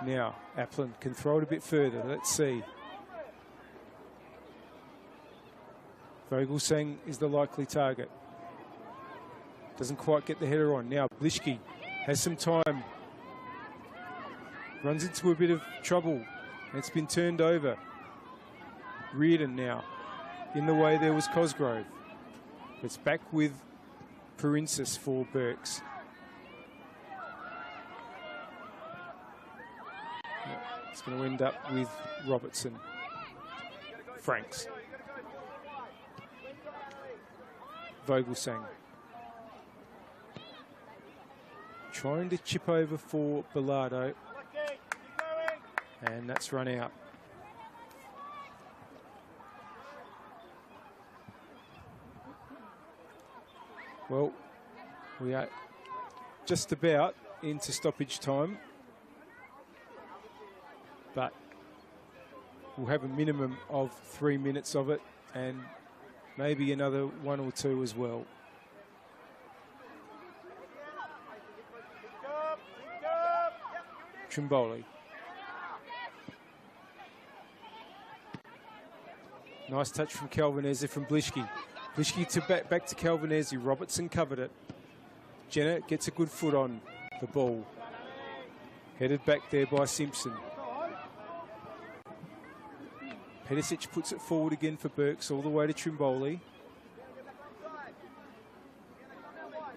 Now, Applin can throw it a bit further. Let's see. Vogelsang is the likely target. Doesn't quite get the header on. Now, Blischke has some time. Runs into a bit of trouble. It's been turned over. Reardon now. In the way there was Cosgrove. It's back with Perinsis for Burks. It's going to end up with Robertson. Franks. Vogelsang. Trying to chip over for Bilardo. And that's run out. Well, we are just about into stoppage time. But we'll have a minimum of 3 minutes of it, and maybe another 1 or 2 as well. Trimboli. Nice touch from Calvinese from Blischke. Blischke to back to Calvinese. Robertson covered it. Jenner gets a good foot on the ball. Headed back there by Simpson. Pedicic puts it forward again for Burks, all the way to Trimboli.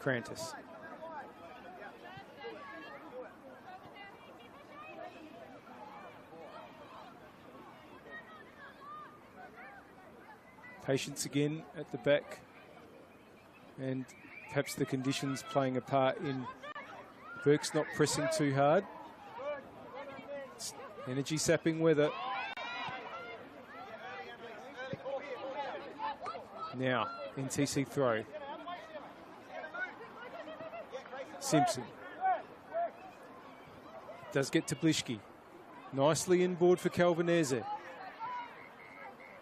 Krantis. Patience again at the back, and perhaps the conditions playing a part in Burks not pressing too hard. It's energy sapping weather. Now, NTC throw. Simpson. Does get to Blischke. Nicely inboard for Calvinese.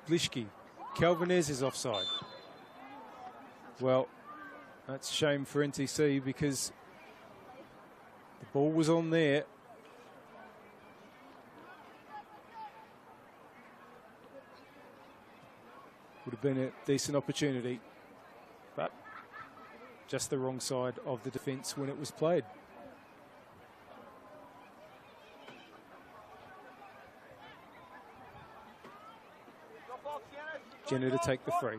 Blischke. Calvinese is offside. Well, that's a shame for NTC because the ball was on there. Would have been a decent opportunity, but just the wrong side of the defence when it was played. Jenner to take the free.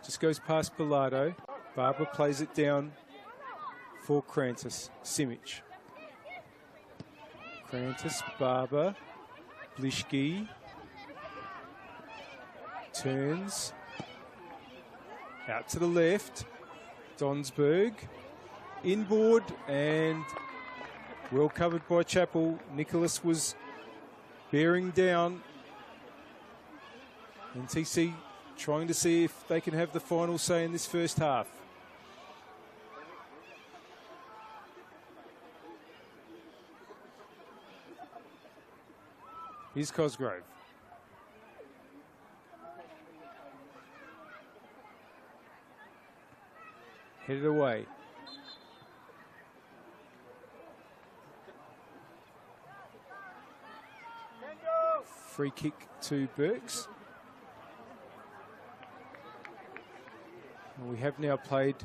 Just goes past Bilardo. Barber plays it down for Krantis. Simic. Krantis, Barber, Blischke. Turns. Out to the left. Donsberg. Inboard and well covered by Chappell. Nicholas was bearing down. NTC trying to see if they can have the final say in this first half. Here's Cosgrove. Headed away. Free kick to Burks. And we have now played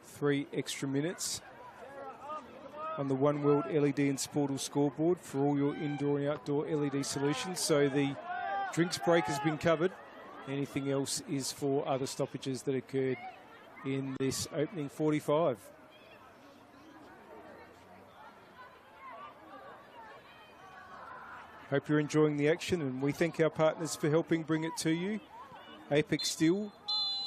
3 extra minutes on the One World LED and Sportal scoreboard for all your indoor and outdoor LED solutions. So the drinks break has been covered. Anything else is for other stoppages that occurred in this opening 45. Hope you're enjoying the action, and we thank our partners for helping bring it to you. Apex Steel,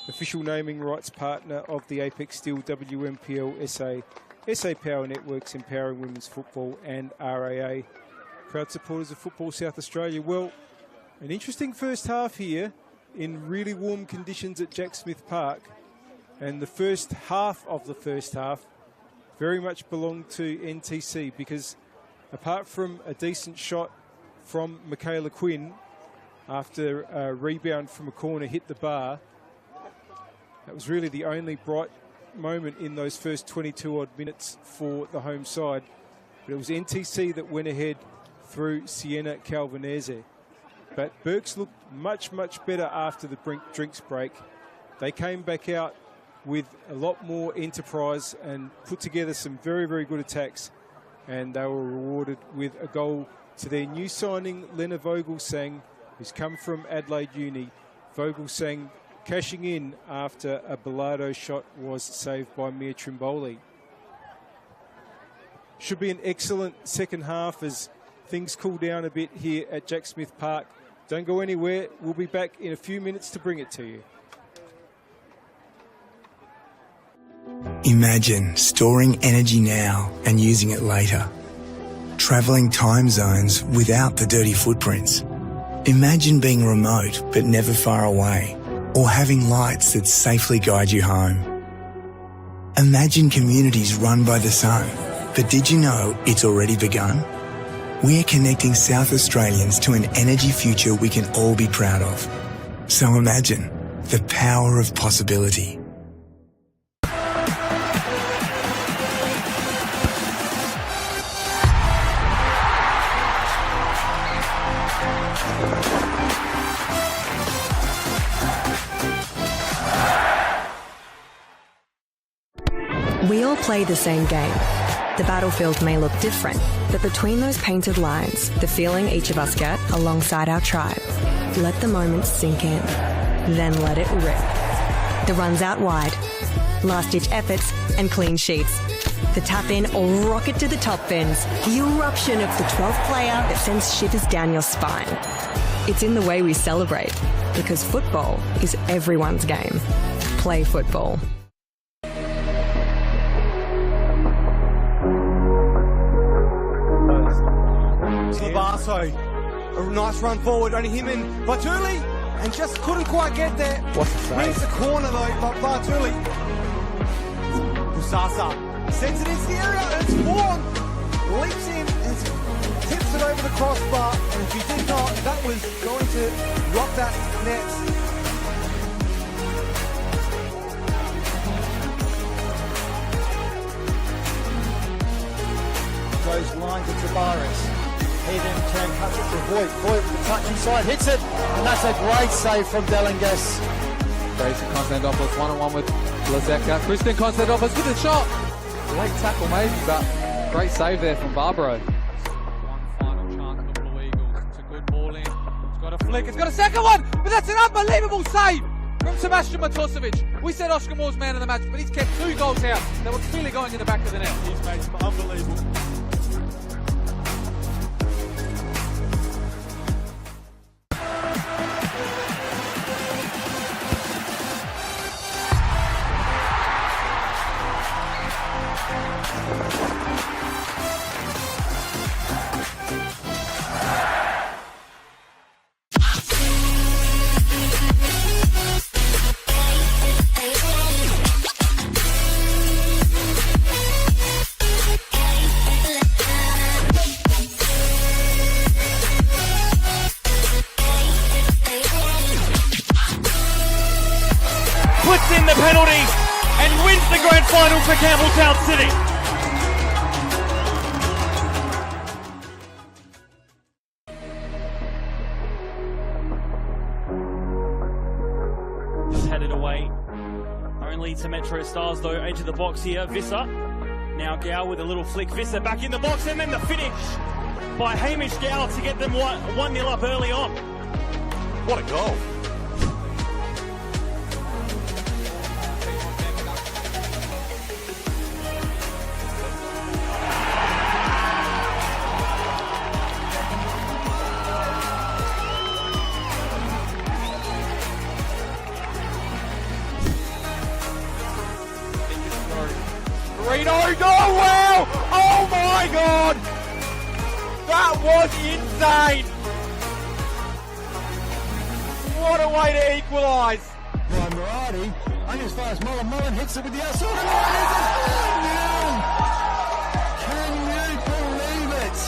official naming rights partner of the Apex Steel WNPLSA, SA Power Networks Empowering Women's Football, and RAA, proud supporters of Football South Australia. Well, an interesting first half here in really warm conditions at Jack Smith Park, and the first half of the first half very much belonged to NTC, because apart from a decent shot from Michaela Quinn after a rebound from a corner hit the bar, that was really the only bright moment in those first 22 odd minutes for the home side. But it was NTC that went ahead through Sienna Calvanese. But Burks looked much, much better after the drinks break. They came back out with a lot more enterprise and put together some very, very good attacks. And they were rewarded with a goal to their new signing, Lena Vogelsang, who's come from Adelaide Uni. Vogelsang cashing in after a Bilardo shot was saved by Mia Trimboli. Should be an excellent second half as things cool down a bit here at Jack Smith Park. Don't go anywhere. We'll be back in a few minutes to bring it to you. Imagine storing energy now and using it later. Travelling time zones without the dirty footprints. Imagine being remote but never far away, or having lights that safely guide you home. Imagine communities run by the sun, but did you know it's already begun? We're connecting South Australians to an energy future we can all be proud of. So imagine the power of possibility. We all play the same game. The battlefield may look different, but between those painted lines, the feeling each of us get alongside our tribe. Let the moment sink in, then let it rip. The runs out wide, last-ditch efforts and clean sheets. The tap-in or rocket to the top bins. The eruption of the 12th player that sends shivers down your spine. It's in the way we celebrate, because football is everyone's game. Play football. A nice run forward, only him and Bartuli, and just couldn't quite get there. What's the save? Wins the corner though, but Bartuli. Busasa sends it into the area, and it's Vaughan. Leaps in and tips it over the crossbar, and if he did not, that was going to rock that net. Goes line to Tabares. Head in turn, cuts it to Voigt. Voigt with the touch inside, hits it, and that's a great save from Delingas. Jason Konstantinopoulos one-on-one with Lazeka. Kristen Konstantinopoulos with the shot. Late tackle maybe, but great save there from Barbaro. One final chance for the Blue Eagles. It's a good ball in. It's got a flick. It's got a second one, but that's an unbelievable save from Sebastian Matosevic. We said Oscar Moore's man of the match, but he's kept 2 goals out that were clearly going in the back of the net. He's made some unbelievable. puts in the penalties and wins the grand final for Campbelltown City. Headed away only to Metro Stars though. Edge of the box here, Visser. Now Gow with a little flick. Visser back in the box, and then the finish by Hamish Gow to get them 1-0 up early on. What a goal. Oh wow! Oh my god! That was insane! What a way to equalise! Ryan Murati, only as far as Mullen. Mullen hits it with the outside of the line. Can you believe it?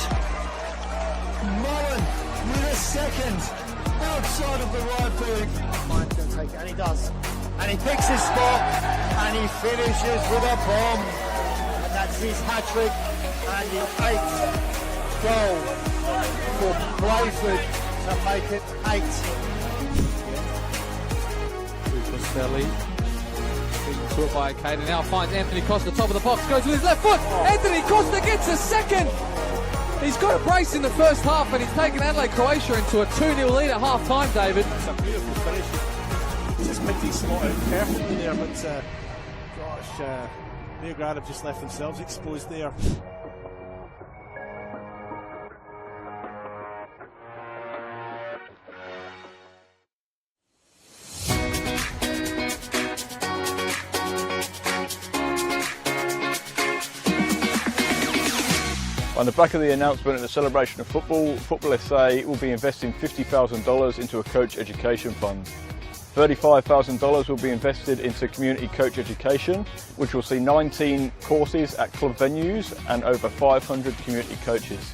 Mullen with a second outside of the right boot. Mine's going to take it, and he does. And he picks his spot, and he finishes with a bomb. And that's his hat-trick, and the 8th goal for Blayford to make it 8. Costelli, being caught by Caden, now finds Anthony Costa, top of the box, goes with his left foot. Anthony Costa gets a second. He's got a brace in the first half, and he's taken Adelaide Croatia into a 2-0 lead at half time, David. It's a beautiful finish. Just picked his slot out perfectly there, but gosh, Birkalla have just left themselves exposed there. On the back of the announcement of the celebration of football, Football SA will be investing $50,000 into a coach education fund. $35,000 will be invested into community coach education, which will see 19 courses at club venues and over 500 community coaches.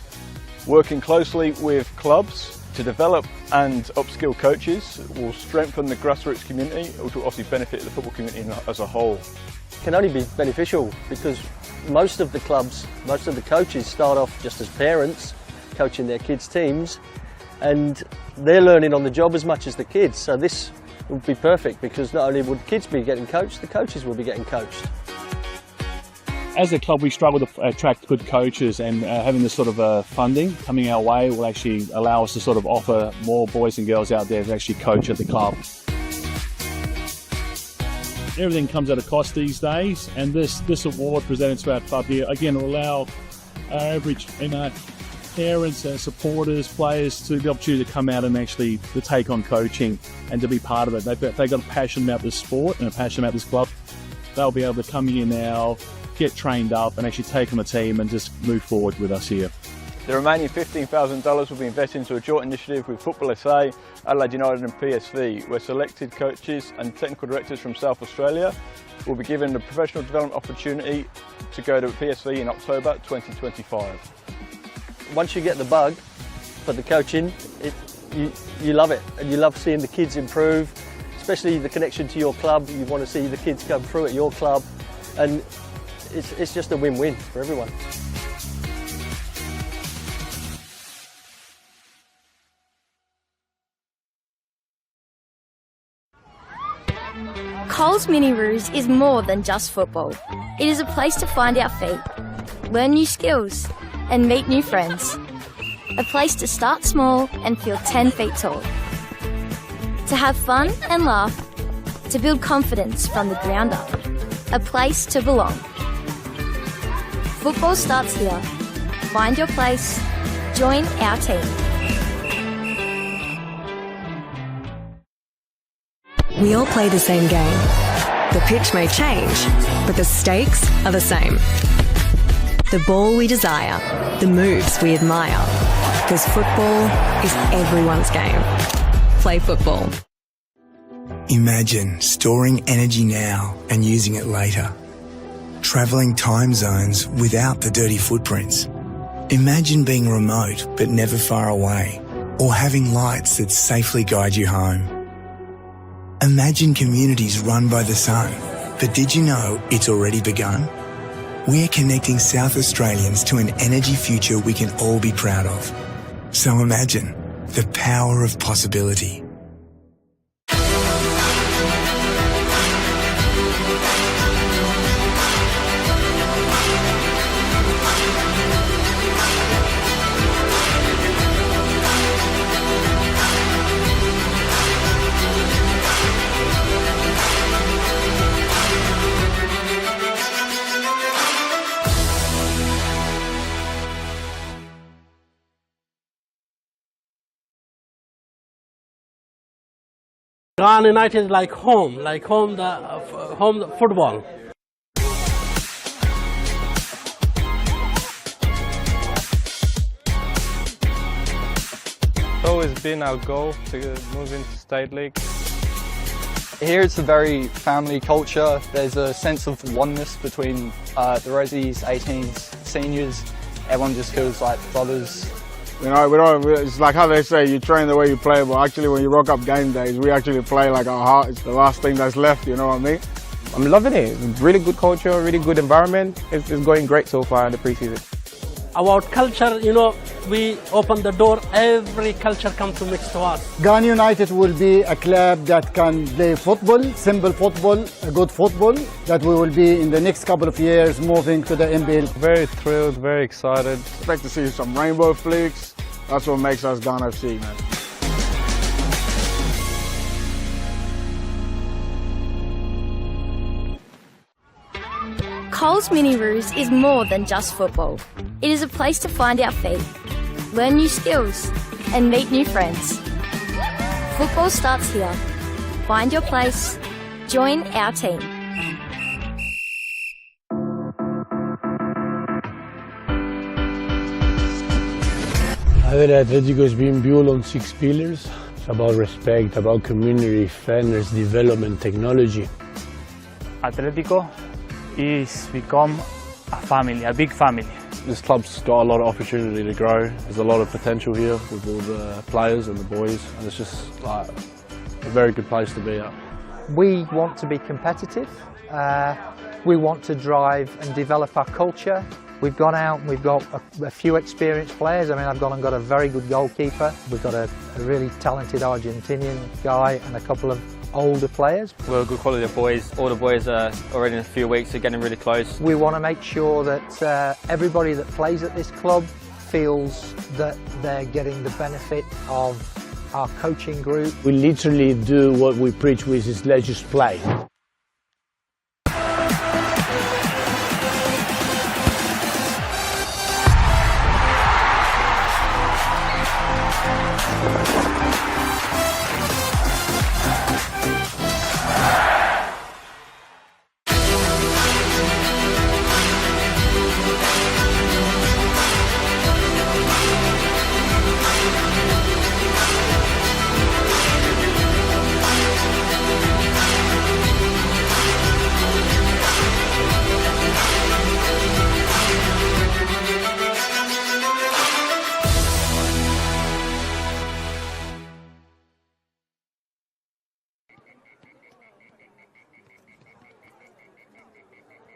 Working closely with clubs to develop and upskill coaches will strengthen the grassroots community, which will obviously benefit the football community as a whole. It can only be beneficial because most of the clubs, most of the coaches start off just as parents, coaching their kids' teams, and they're learning on the job as much as the kids. So this would be perfect because not only would kids be getting coached, the coaches will be getting coached. As a club, we struggle to attract good coaches, and having this sort of funding coming our way will actually allow us to sort of offer more boys and girls out there to actually coach at the club. Everything comes at a cost these days, and this award presented to our club here again will allow our average parents, supporters, players to the opportunity to come out and actually to take on coaching and to be part of it. They've got a passion about this sport and a passion about this club. They'll be able to come here now, get trained up and actually take on the team and just move forward with us here. The remaining $15,000 will be invested into a joint initiative with Football SA, Adelaide United and PSV, where selected coaches and technical directors from South Australia will be given the professional development opportunity to go to PSV in October 2025. Once you get the bug for the coaching, you love it, and you love seeing the kids improve, especially the connection to your club. You want to see the kids come through at your club, and it's just a win-win for everyone. Coles Mini Roos is more than just football. It is a place to find our feet, learn new skills, and meet new friends. A place to start small and feel 10 feet tall. To have fun and laugh, to build confidence from the ground up. A place to belong. Football starts here. Find your place. Join our team. We all play the same game. The pitch may change, but the stakes are the same. The ball we desire, the moves we admire. Because football is everyone's game. Play football. Imagine storing energy now and using it later. Travelling time zones without the dirty footprints. Imagine being remote but never far away, or having lights that safely guide you home. Imagine communities run by the sun. But did you know it's already begun? We're connecting South Australians to an energy future we can all be proud of. So imagine the power of possibility. Ghana United is like home football. It's always been our goal to move into State League. Here it's a very family culture. There's a sense of oneness between the Resies, 18s, seniors. Everyone just feels like brothers. You know, it's like how they say, you train the way you play, but actually when you rock up game days, we actually play like our heart is the last thing that's left, you know what I mean? I'm loving it. It's really good culture, really good environment. It's going great so far in the pre-season. About culture, you know, we open the door, every culture comes to mix to us. Ghana United will be a club that can play football, simple football, good football, that we will be in the next couple of years moving to the NPL. Very thrilled, very excited. Expect to see some rainbow flicks. That's what makes us Ghana FC, man. Coles Mini Roos is more than just football. It is a place to find our feet, learn new skills, and meet new friends. Football starts here. Find your place. Join our team. Atletico has been built on 6 pillars. It's about respect, about community, fairness, development, technology. Atletico is become a family, a big family. This club's got a lot of opportunity to grow. There's a lot of potential here with all the players and the boys, and it's just like a very good place to be at. We want to be competitive. We want to drive and develop our culture. We've gone out and we've got a few experienced players. I mean, I've gone and got a very good goalkeeper. We've got a really talented Argentinian guy and a couple of older players. We're a good quality of boys. All the boys are already in a few weeks are getting really close. We want to make sure that everybody that plays at this club feels that they're getting the benefit of our coaching group. We literally do what we preach, which is let's just play.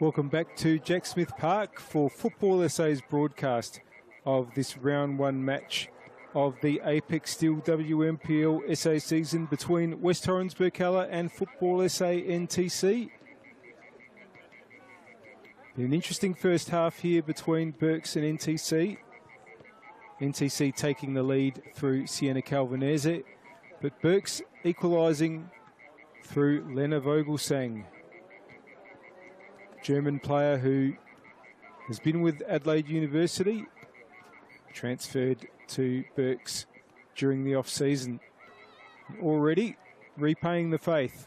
Welcome back to Jack Smith Park for Football SA's broadcast of this round 1 match of the Apex Steel WNPL SA season between West Torrens Birkalla and Football SA NTC. Been an interesting first half here between Berks and NTC. NTC taking the lead through Sienna Calvinese, but Berks equalising through Lena Vogelsang. German player who has been with Adelaide University, transferred to Berks during the off-season. Already repaying the faith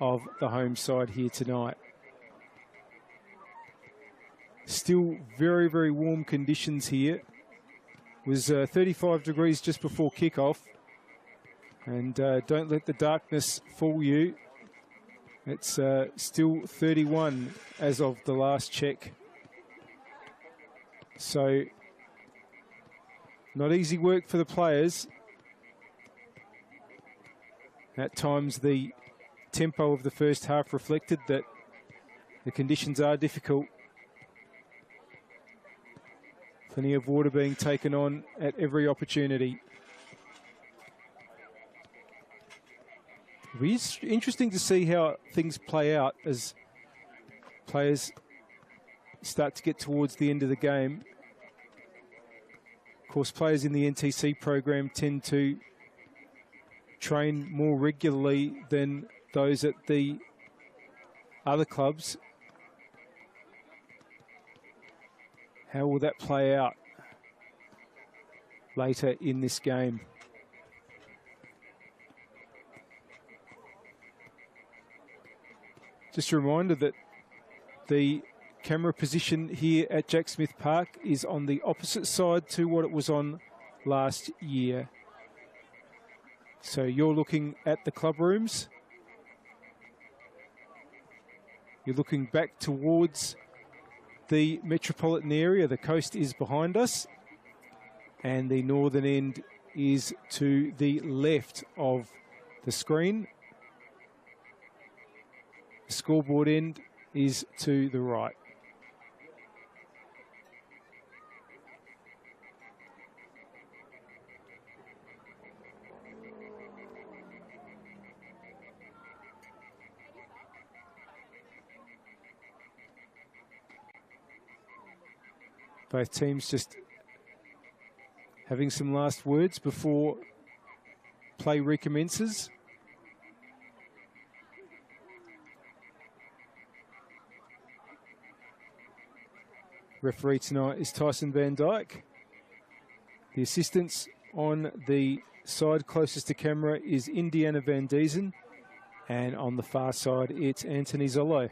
of the home side here tonight. Still very, very warm conditions here. It was 35 degrees just before kickoff. And don't let the darkness fool you. It's still 31 as of the last check. So, not easy work for the players. At times the tempo of the first half reflected that the conditions are difficult. Plenty of water being taken on at every opportunity. It'll be interesting to see how things play out as players start to get towards the end of the game. Of course, players in the NTC program tend to train more regularly than those at the other clubs. How will that play out later in this game? Just a reminder that the camera position here at Jack Smith Park is on the opposite side to what it was on last year. So you're looking at the club rooms. You're looking back towards the metropolitan area. The coast is behind us, and the northern end is to the left of the screen. The scoreboard end is to the right. Both teams just having some last words before play recommences. Referee tonight is Tyson Van Dyke. The assistants on the side closest to camera is Indiana Van Diesen, and on the far side it's Anthony Zollo.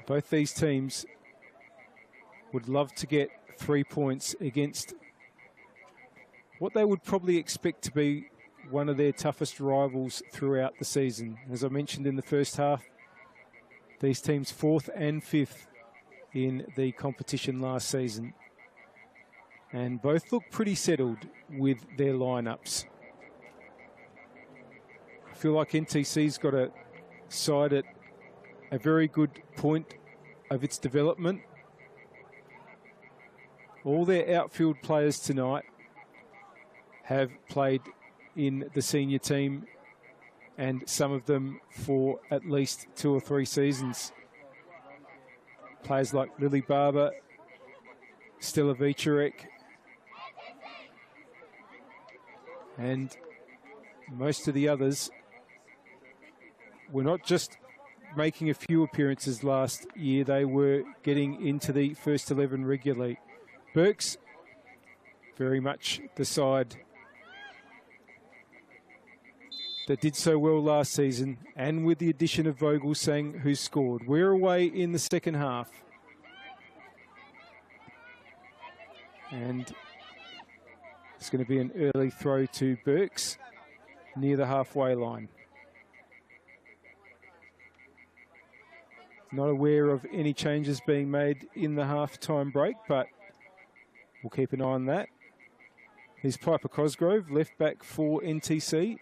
Both these teams would love to get 3 points against what they would probably expect to be one of their toughest rivals throughout the season. As I mentioned in the first half, these teams 4th and 5th in the competition last season. And both look pretty settled with their lineups. I feel like NTC's got a side at a very good point of its development. All their outfield players tonight have played in the senior team, and some of them for at least 2 or 3 seasons. Players like Lily Barber, Stella Vicarek, and most of the others were not just making a few appearances last year, they were getting into the first 11 regularly. Burks, very much the side that did so well last season, and with the addition of Vogelsang, who scored. We're away in the second half. And it's going to be an early throw to Burks near the halfway line. Not aware of any changes being made in the half-time break, but we'll keep an eye on that. Here's Piper Cosgrove, left back for NTC.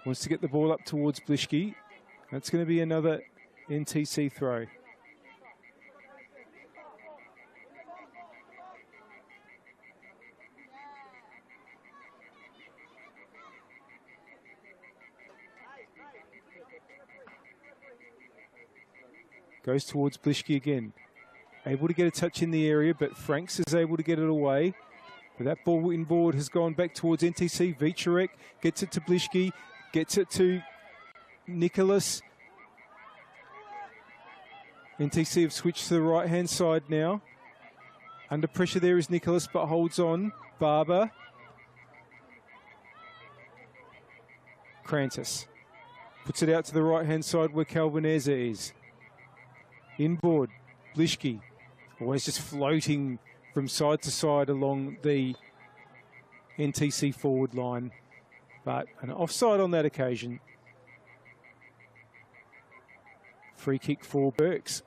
Wants to get the ball up towards Blishke. That's going to be another NTC throw. Goes towards Blishke again. Able to get a touch in the area, but Franks is able to get it away. But that ball inboard has gone back towards NTC. Vicarek gets it to Blishke, gets it to Nicholas. NTC have switched to the right-hand side now. Under pressure there is Nicholas, but holds on. Barber. Krantis puts it out to the right-hand side where Calvin Eza is. Inboard, Blishke, always just floating from side to side along the NTC forward line, but an offside on that occasion. Free kick for Burks.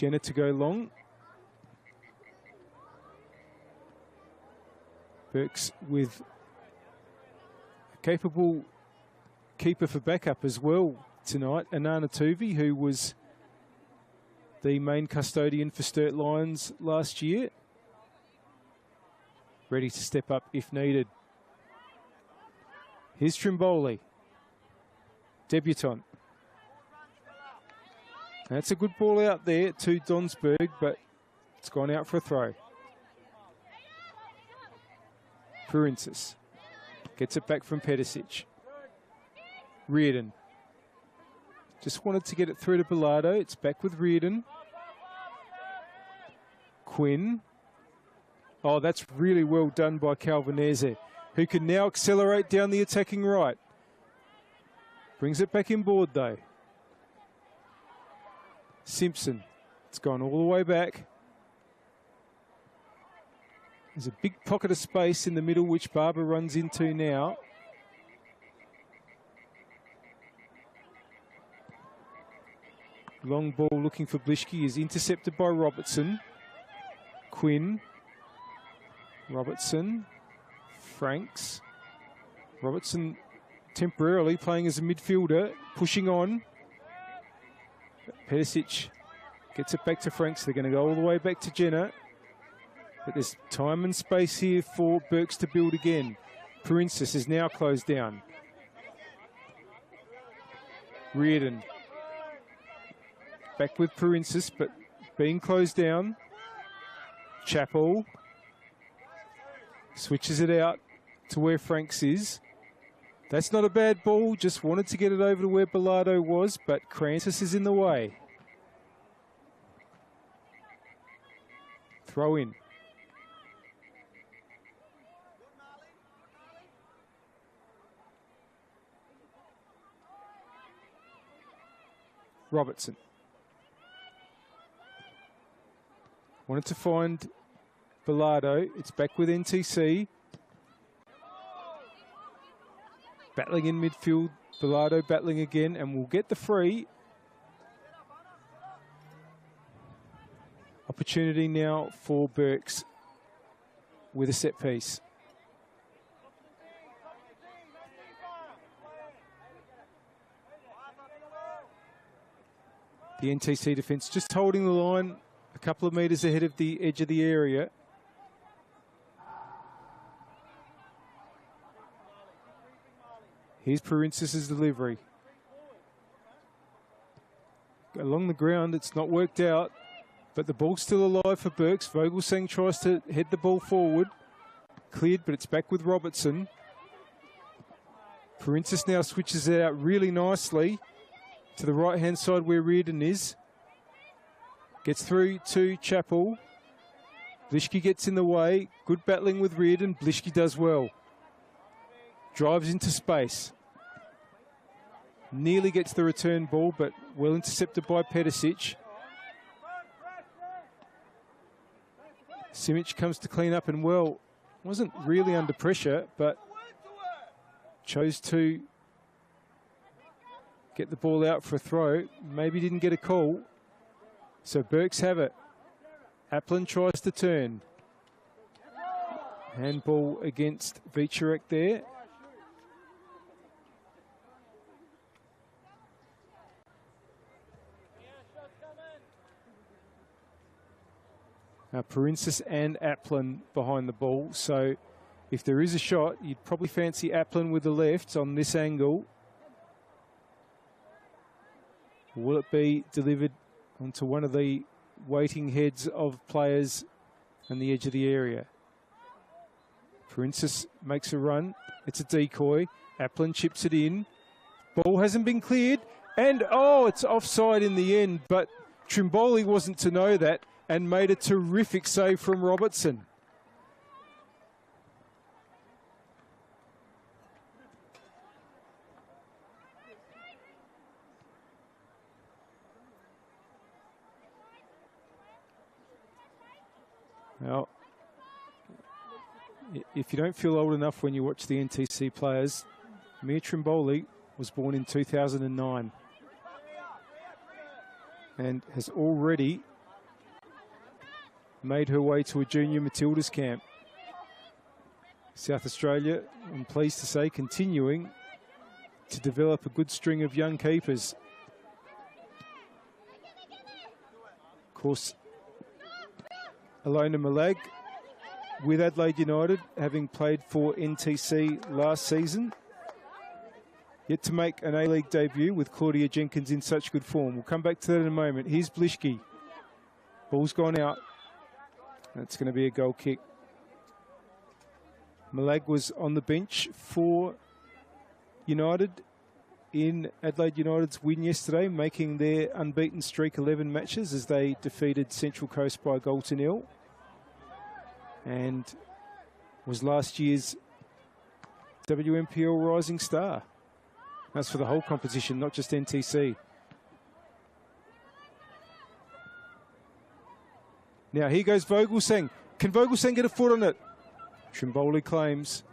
Jenner to go long. Burks with a capable keeper for backup as well tonight, Anana Tuvi, who was the main custodian for Sturt Lions last year. Ready to step up if needed. Here's Trimboli, debutant. That's a good ball out there to Donsberg, but it's gone out for a throw. Purinsas gets it back from Pedicic. Reardon just wanted to get it through to Bilardo. It's back with Reardon. Quinn. Oh, that's really well done by Calvinese, who can now accelerate down the attacking right. Brings it back inboard though. Simpson. It's gone all the way back. There's a big pocket of space in the middle, which Barber runs into now. Long ball looking for Blischke is intercepted by Robertson. Quinn. Robertson. Franks. Robertson temporarily playing as a midfielder, pushing on. Pedicic gets it back to Franks. They're going to go all the way back to Jenner. But there's time and space here for Burks to build again. Purinsas is now closed down. Reardon. Back with Purinsas, but being closed down. Chappell. Switches it out to where Franks is. That's not a bad ball. Just wanted to get it over to where Bilardo was, but Crancis is in the way. Throw in. Robertson. Wanted to find Bilardo. It's back with NTC. Battling in midfield. Bilardo battling again, and we'll get the free. Opportunity now for Burks with a set piece. The NTC defence just holding the line a couple of metres ahead of the edge of the area. Here's Purinsas' delivery. Along the ground, it's not worked out, but the ball's still alive for Burks. Vogelsang tries to head the ball forward. Cleared, but it's back with Robertson. Purinsas now switches it out really nicely to the right-hand side where Reardon is. Gets through to Chappell. Blischke gets in the way. Good battling with Reardon. Blischke does well. Drives into space. Nearly gets the return ball, but well intercepted by Pedicic. Simic comes to clean up, and well, wasn't really under pressure, but chose to get the ball out for a throw. Maybe didn't get a call. So Burks have it. Applin tries to turn. Handball against Vicherek there. Purinsas and Applin behind the ball. So if there is a shot, you'd probably fancy Applin with the left on this angle. Will it be delivered onto one of the waiting heads of players on the edge of the area? Purinsas makes a run. It's a decoy. Applin chips it in. Ball hasn't been cleared. And, oh, it's offside in the end. But Trimboli wasn't to know that and made a terrific save from Robertson. Well, if you don't feel old enough when you watch the NTC players, Mir Trimboli was born in 2009 and has already made her way to a junior Matildas camp. South Australia, I'm pleased to say, continuing to develop a good string of young keepers. Of course, Alona Malag with Adelaide United, having played for NTC last season, yet to make an A-League debut with Claudia Jenkins in such good form. We'll come back to that in a moment. Here's Blischke. Ball's gone out. That's going to be a goal kick. Malag was on the bench for United in Adelaide United's win yesterday, making their unbeaten streak 11 matches as they defeated Central Coast by a goal to nil, and was last year's WNPL Rising Star. That's for the whole competition, not just NTC. Now here goes Vogelsang. Can Vogelsang get a foot on it? Trimboli claims.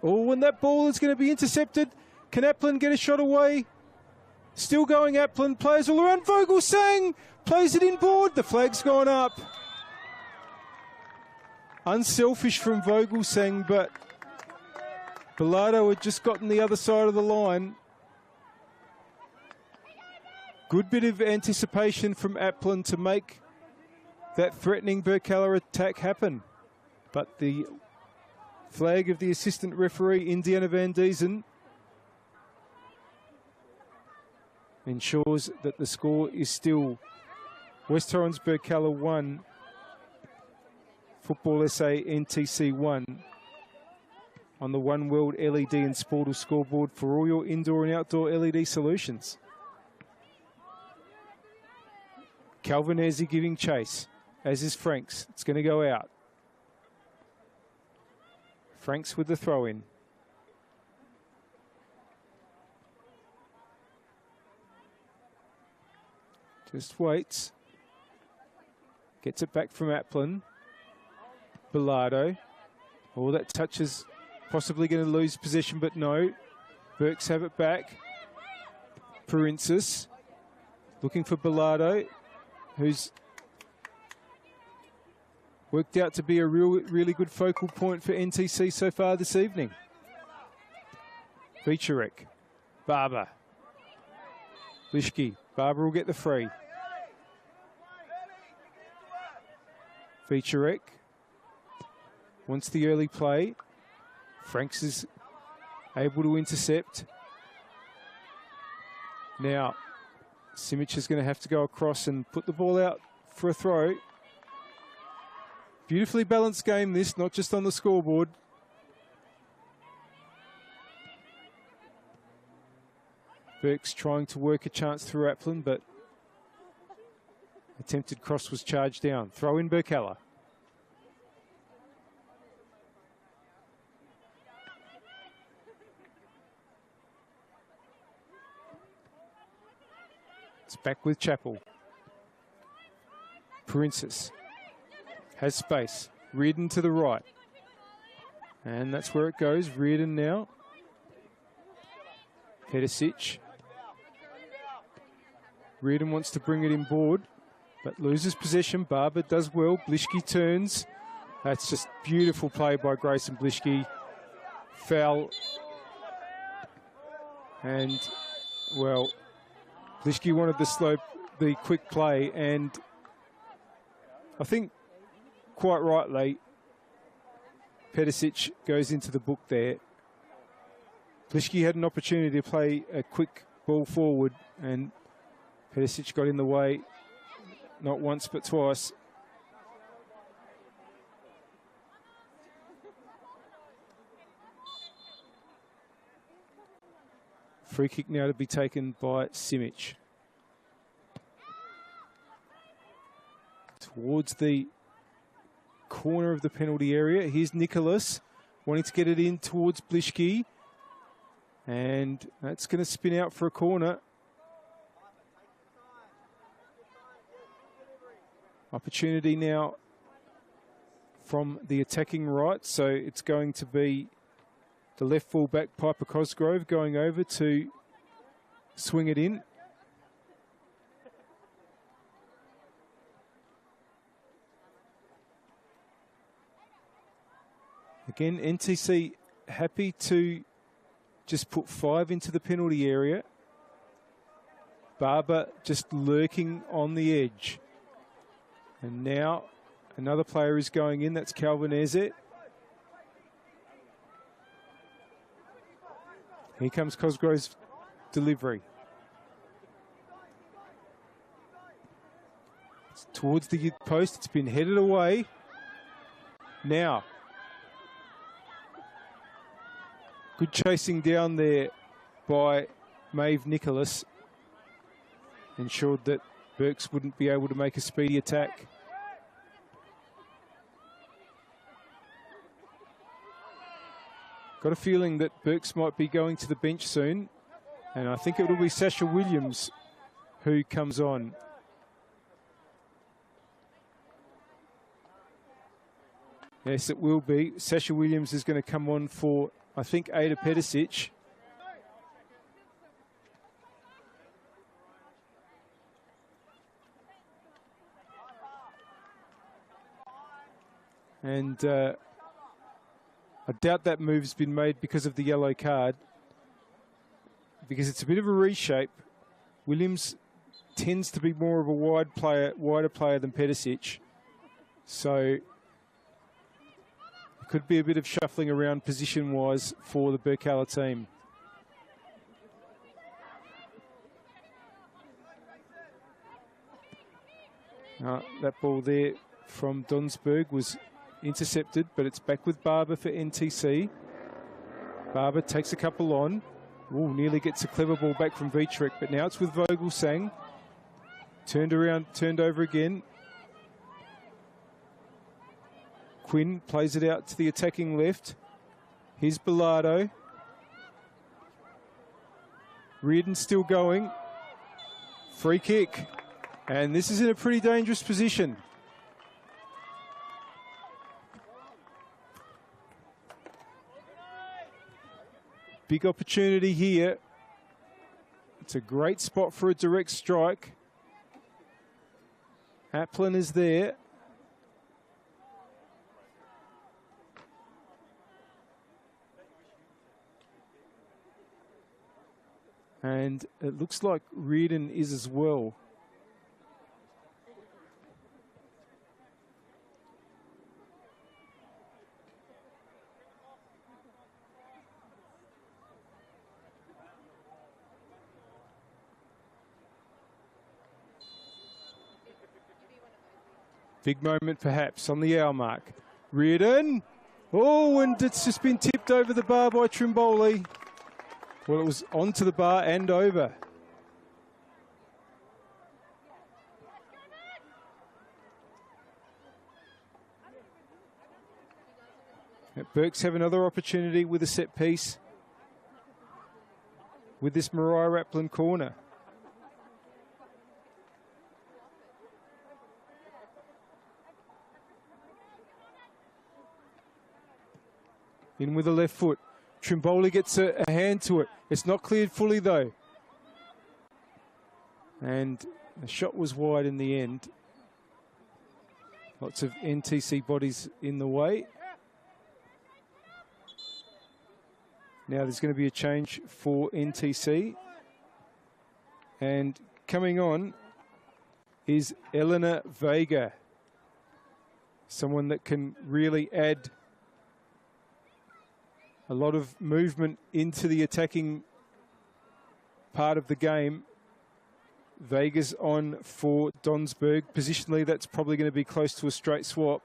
Oh, and that ball is going to be intercepted. Can Applin get a shot away? Still going Applin. Players all around. Vogelsang plays it inboard. The flag's gone up. Unselfish from Vogelsang, but Bilardo had just gotten the other side of the line. Good bit of anticipation from Applin to make that threatening Birkalla attack happen. But the flag of the assistant referee, Indiana Van Diesen, ensures that the score is still West Torrens Birkalla 1, Football SA NTC 1 on the One World LED and Sportal scoreboard for all your indoor and outdoor LED solutions. Calvinesi giving chase, as is Franks. It's going to go out. Franks with the throw-in. Just waits. Gets it back from Applin. Bilardo. Oh, that touch is possibly going to lose possession, but no. Burks have it back. Princess looking for Bilardo, who's worked out to be a really good focal point for NTC so far this evening. Vicharek, Barber, Blischke. Barber will get the free. Vicharek wants the early play. Franks is able to intercept. Now, Simic is going to have to go across and put the ball out for a throw. Beautifully balanced game this, not just on the scoreboard. Burke's trying to work a chance through Applin, but attempted cross was charged down. Throw in Birkalla. It's back with Chappell. Princess has space. Reardon to the right. And that's where it goes. Reardon now. Pedisic. Reardon wants to bring it inboard, but loses possession. Barber does well. Blischke turns. That's just beautiful play by Grayson Blischke. Foul. And, well, Blischke wanted the quick play, and I think quite rightly, Pedisic goes into the book there. Blischke had an opportunity to play a quick ball forward, and Pedisic got in the way, not once but twice. Free kick now to be taken by Simic. Towards the corner of the penalty area. Here's Nicholas wanting to get it in towards Blischke. And that's going to spin out for a corner. Opportunity now from the attacking right. So it's going to be the left full-back Piper Cosgrove going over to swing it in. Again, NTC happy to just put 5 into the penalty area. Barber just lurking on the edge. And now another player is going in. That's Calvin Ezet. Here comes Cosgrove's delivery. It's towards the post. It's been headed away. Now, good chasing down there by Maeve Nicholas. Ensured that Burks wouldn't be able to make a speedy attack. Got a feeling that Burks might be going to the bench soon, and I think it will be Sasha Williams who comes on. Yes, it will be. Sasha Williams is going to come on for, I think, Ada Pedicic. And I doubt that move's been made because of the yellow card, because it's a bit of a reshape. Williams tends to be more of a wider player than Pedicic, so it could be a bit of shuffling around position-wise for the Birkalla team. That ball there from Donsberg was intercepted, but it's back with Barber for NTC. Barber takes a couple on. Ooh, nearly gets a clever ball back from Vietrich, but now it's with Vogelsang. Turned around, turned over again. Quinn plays it out to the attacking left. Here's Bilardo. Reardon still going. Free kick. And this is in a pretty dangerous position. Big opportunity here. It's a great spot for a direct strike. Applin is there. And it looks like Reardon is as well. Big moment perhaps on the hour mark. Reardon. Oh, and it's just been tipped over the bar by Trimboli. Well, it was onto the bar and over. Burks have another opportunity with a set piece with this Mariah Applin corner. In with the left foot. Trimboli gets a hand to it. It's not cleared fully though. And the shot was wide in the end. Lots of NTC bodies in the way. Now there's going to be a change for NTC. And coming on is Elena Vega. Someone that can really add a lot of movement into the attacking part of the game. Vega's on for Donsberg. Positionally, that's probably going to be close to a straight swap.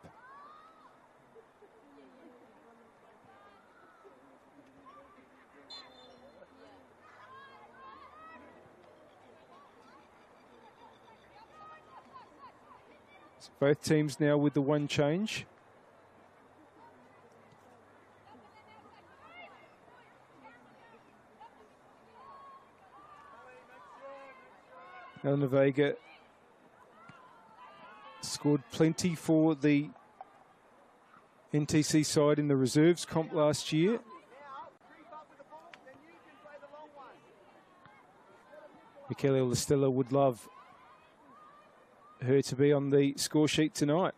So both teams now with the one change. Elena Vega scored plenty for the NTC side in the reserves comp last year. Michele Listella would love her to be on the score sheet tonight.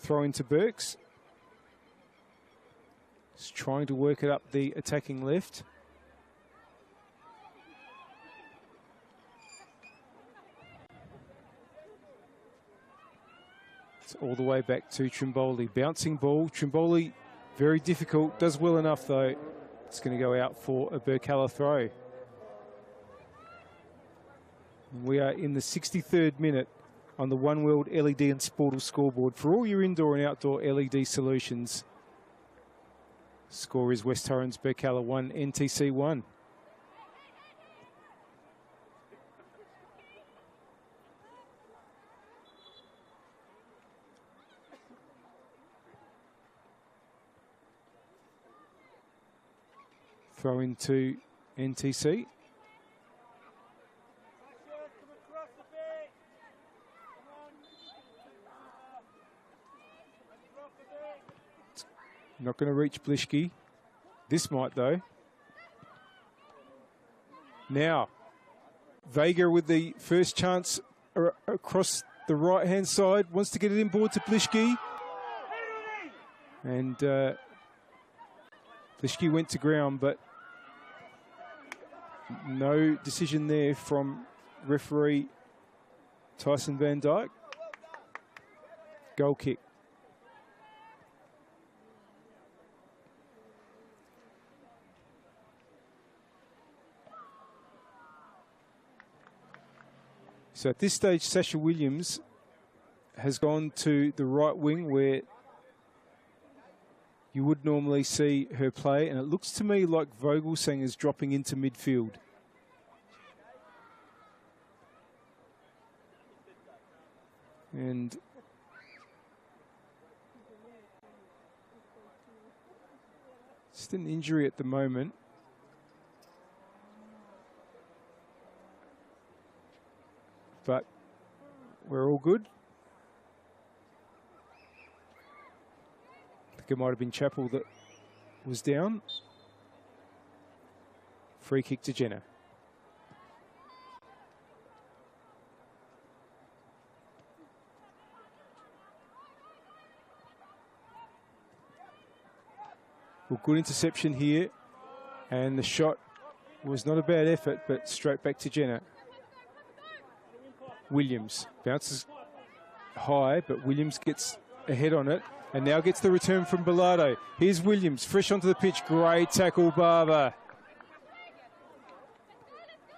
throw into Burks. He's trying to work it up the attacking left. It's all the way back to Trimboli. Bouncing ball. Trimboli, very difficult. Does well enough, though. It's going to go out for a Birkalla throw. We are in the 63rd minute on the One World LED and Sportal scoreboard. For all your indoor and outdoor LED solutions, score is West Torrens Birkalla 1, NTC 1. Throw into NTC. Not going to reach Blishki. This might, though. Now, Vega with the first chance across the right-hand side. Wants to get it inboard to Blishki. And Blishki went to ground, but no decision there from referee Tyson Van Dyke. Goal kick. So at this stage, Sasha Williams has gone to the right wing where you would normally see her play, and it looks to me like Vogelsang is dropping into midfield. And just an injury at the moment. But we're all good. I think it might have been Chappell that was down. Free kick to Jenner. Well, good interception here. And the shot was not a bad effort, but straight back to Jenner. Williams bounces high, but Williams gets ahead on it and now gets the return from Bilardo. Here's Williams, fresh onto the pitch. Great tackle, Barber.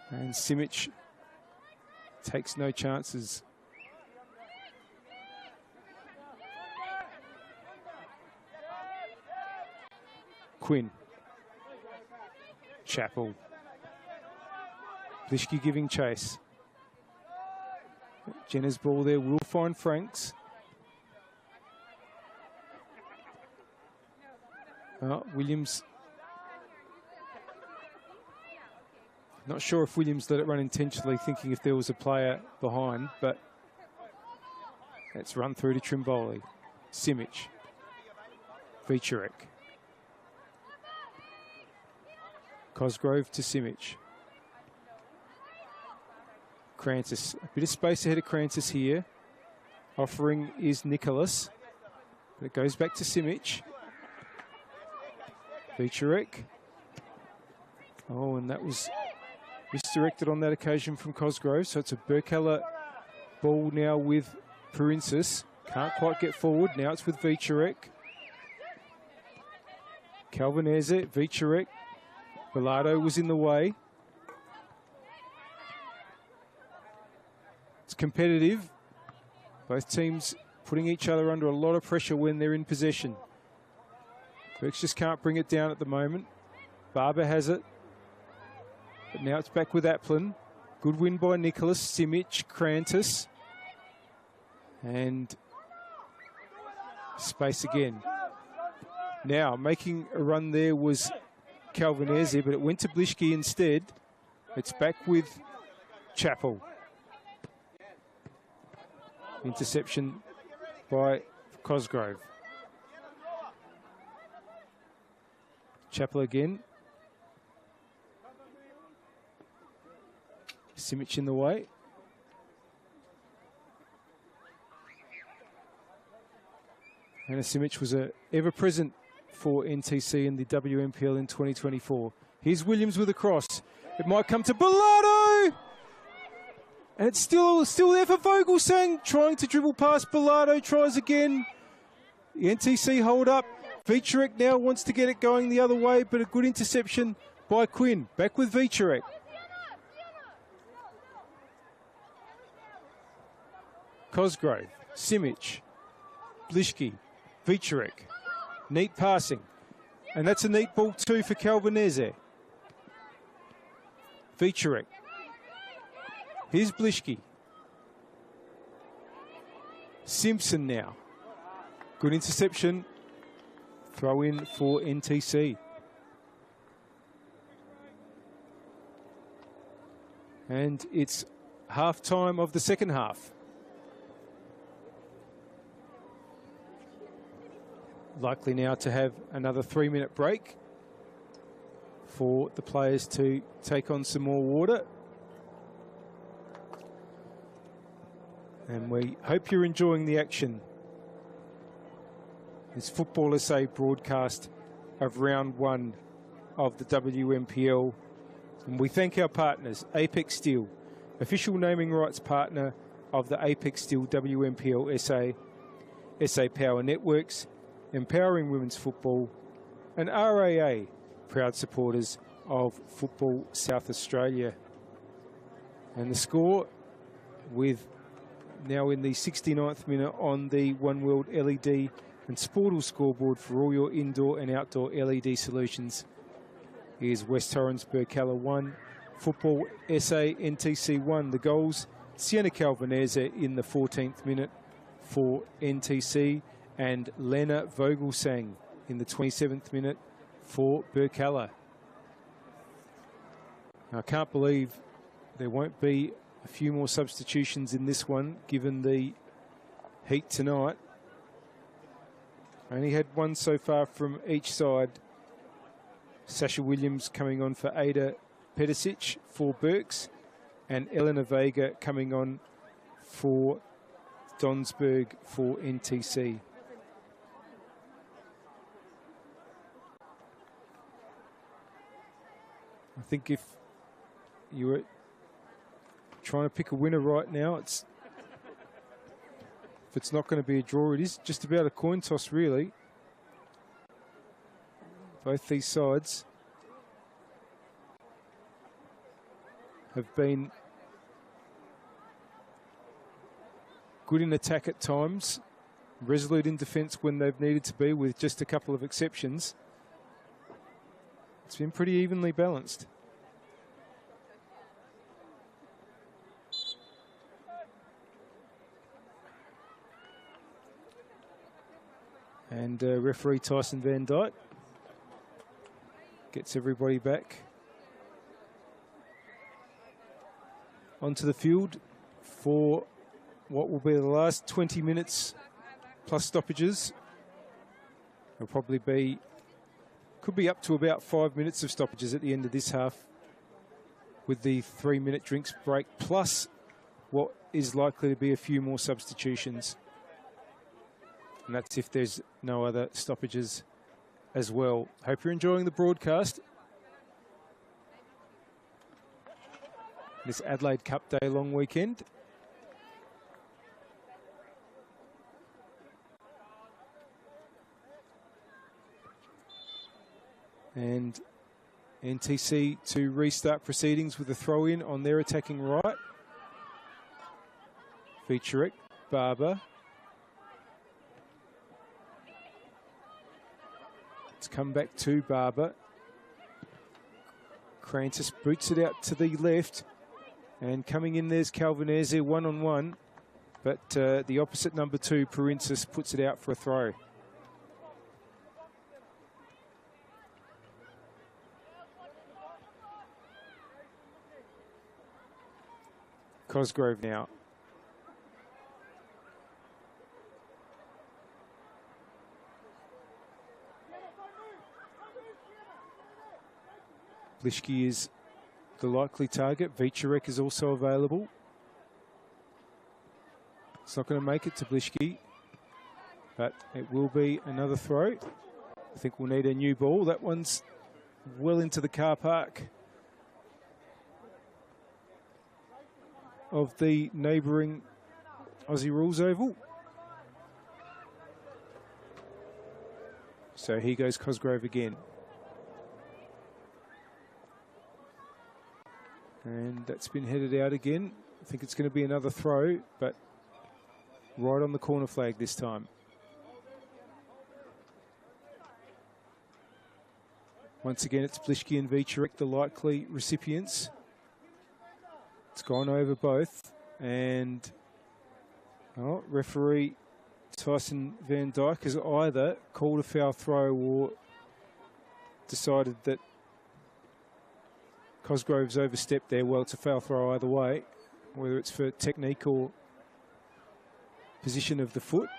And Simic takes no chances. Quinn. Chappell. Blishki giving chase. Jenner's ball there will find Franks. Williams. Not sure if Williams let it run intentionally, thinking if there was a player behind, but it's run through to Trimboli. Simic. Vicherek. Cosgrove to Simic. Crantis, a bit of space ahead of Crantis here. Offering is Nicholas. But it goes back to Simic. Vicherek. Oh, and that was misdirected on that occasion from Cosgrove. So it's a Birkalla ball now with Perinsis. Can't quite get forward. Now it's with Vicherek. Calvinese, Vicherek. Bilardo was in the way. It's competitive. Both teams putting each other under a lot of pressure when they're in possession. Burks just can't bring it down at the moment. Barber has it. But now it's back with Applin. Good win by Nicholas, Simic, Crantis. And space again. Now, making a run there was Calvinese, but it went to Blishki instead. It's back with Chappell. Interception by Cosgrove. Chappell again. Simic in the way. Hannah Simic was ever-present for NTC in the WMPL in 2024. Here's Williams with a cross. It might come to Bilardo! And it's still there for Vogelsang, trying to dribble past Bilardo, tries again. The NTC hold up. Vicerek now wants to get it going the other way, but a good interception by Quinn. Back with Vicerek. Cosgrove, Simic, Blischke, Vicerek. Neat passing. And that's a neat ball too for Calvinese. Vicerek. Here's Blischke. Simpson now. Good interception. Throw in for NTC. And it's half time of the second half. Likely now to have another 3-minute break for the players to take on some more water. And we hope you're enjoying the action. This Football SA broadcast of round 1 of the WMPL. And we thank our partners, Apex Steel, official naming rights partner of the Apex Steel WMPL SA Power Networks, empowering women's football, and RAA, proud supporters of Football South Australia. And the score, with now in the 69th minute on the One World LED and Sportal scoreboard for all your indoor and outdoor LED solutions, is West Torrens Birkalla 1, Football SA NTC 1. The goals, Sienna Calvinese in the 14th minute for NTC, and Lena Vogelsang in the 27th minute for Birkalla. I can't believe there won't be a few more substitutions in this one, given the heat tonight. Only had one so far from each side. Sasha Williams coming on for Ada Pedicic for Berks, and Elena Vega coming on for Donsberg for NTC. I think if you were trying to pick a winner right now, if it's not going to be a draw, it is just about a coin toss, really. Both these sides have been good in attack at times, resolute in defence when they've needed to be, with just a couple of exceptions. It's been pretty evenly balanced. And referee Tyson Van Dyke gets everybody back onto the field for what will be the last 20 minutes plus stoppages. There'll probably be, could be up to about 5 minutes of stoppages at the end of this half, with the 3-minute drinks break, plus what is likely to be a few more substitutions. And that's if there's no other stoppages as well. Hope you're enjoying the broadcast. This Adelaide Cup Day long weekend. And NTC to restart proceedings with a throw-in on their attacking right. Vicerek, Barber. It's come back to Barber. Crantis boots it out to the left. And coming in, there's Calvinese one-on-one. But the opposite number 2, Perinsis, puts it out for a throw. Cosgrove now. Blischke is the likely target. Vicerek is also available. It's not going to make it to Blischke. but it will be another throw. I think we'll need a new ball. That one's well into the car park of the neighbouring Aussie Rules Oval. So here goes Cosgrove again. And that's been headed out again. I think it's going to be another throw, but right on the corner flag this time. Once again, it's Blischke and Vicherek, the likely recipients. It's gone over both. And referee Tyson Van Dyke has either called a foul throw or decided that Cosgrove's overstepped there. Well, it's a foul throw either way, whether it's for technique or position of the foot.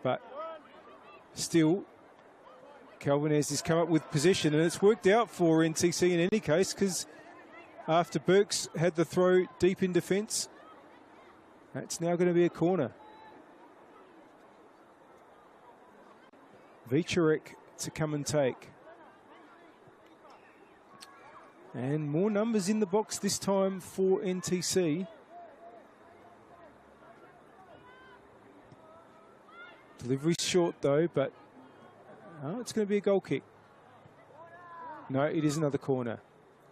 But still, Calvinez has come up with position, and it's worked out for NTC in any case, because after Burks had the throw deep in defence, that's now going to be a corner. Vicherek to come and take. And more numbers in the box this time for NTC. Delivery short though, but it's going to be a goal kick. No, it is another corner.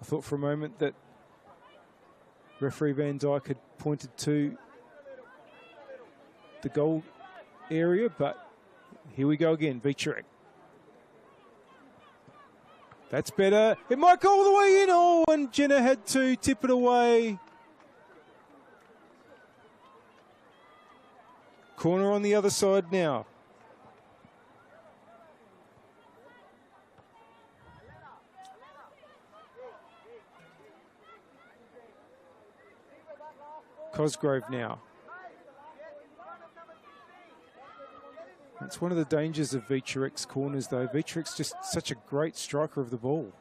I thought for a moment that referee Van Dyke had pointed to the goal area, but here we go again, Vicherek. That's better. It might go all the way in. Oh, and Jenner had to tip it away. Corner on the other side now. Cosgrove now. That's one of the dangers of Vicherek's corners, though. Vicherek's just such a great striker of the ball.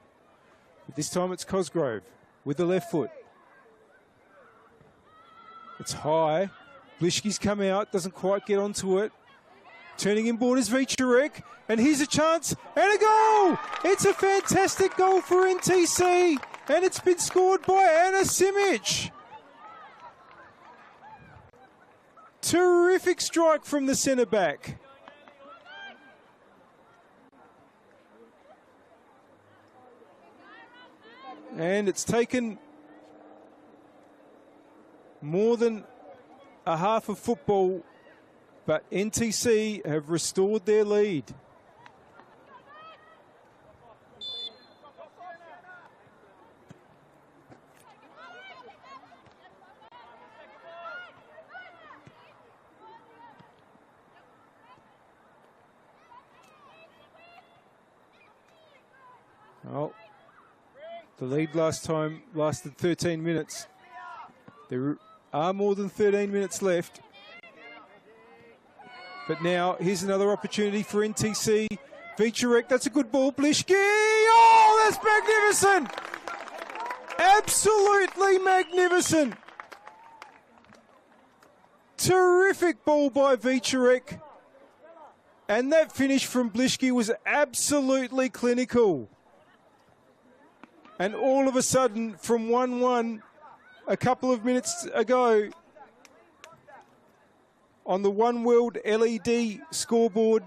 But this time it's Cosgrove with the left foot. It's high. Blischke's come out, doesn't quite get onto it. Turning inboard is Vicherek, and here's a chance and a goal! It's a fantastic goal for NTC, and it's been scored by Anna Simic. Terrific strike from the centre back. And it's taken more than a half of football, but NTC have restored their lead. Well, the lead last time lasted 13 minutes. There are more than 13 minutes left. But now, here's another opportunity for NTC. Vicherek, that's a good ball. Blischke, oh, that's magnificent! Absolutely magnificent! Terrific ball by Vicherek. And that finish from Blischke was absolutely clinical. And all of a sudden, from 1-1 a couple of minutes ago, on the One World LED scoreboard,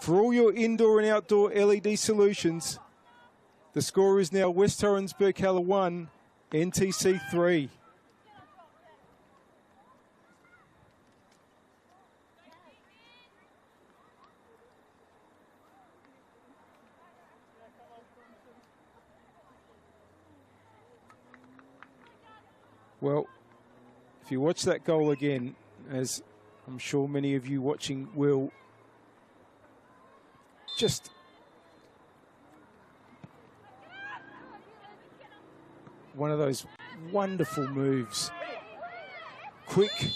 for all your indoor and outdoor LED solutions, the score is now West Torrens Birkalla 1, NTC 3. Well, if you watch that goal again, as I'm sure many of you watching will, just one of those wonderful moves. Quick.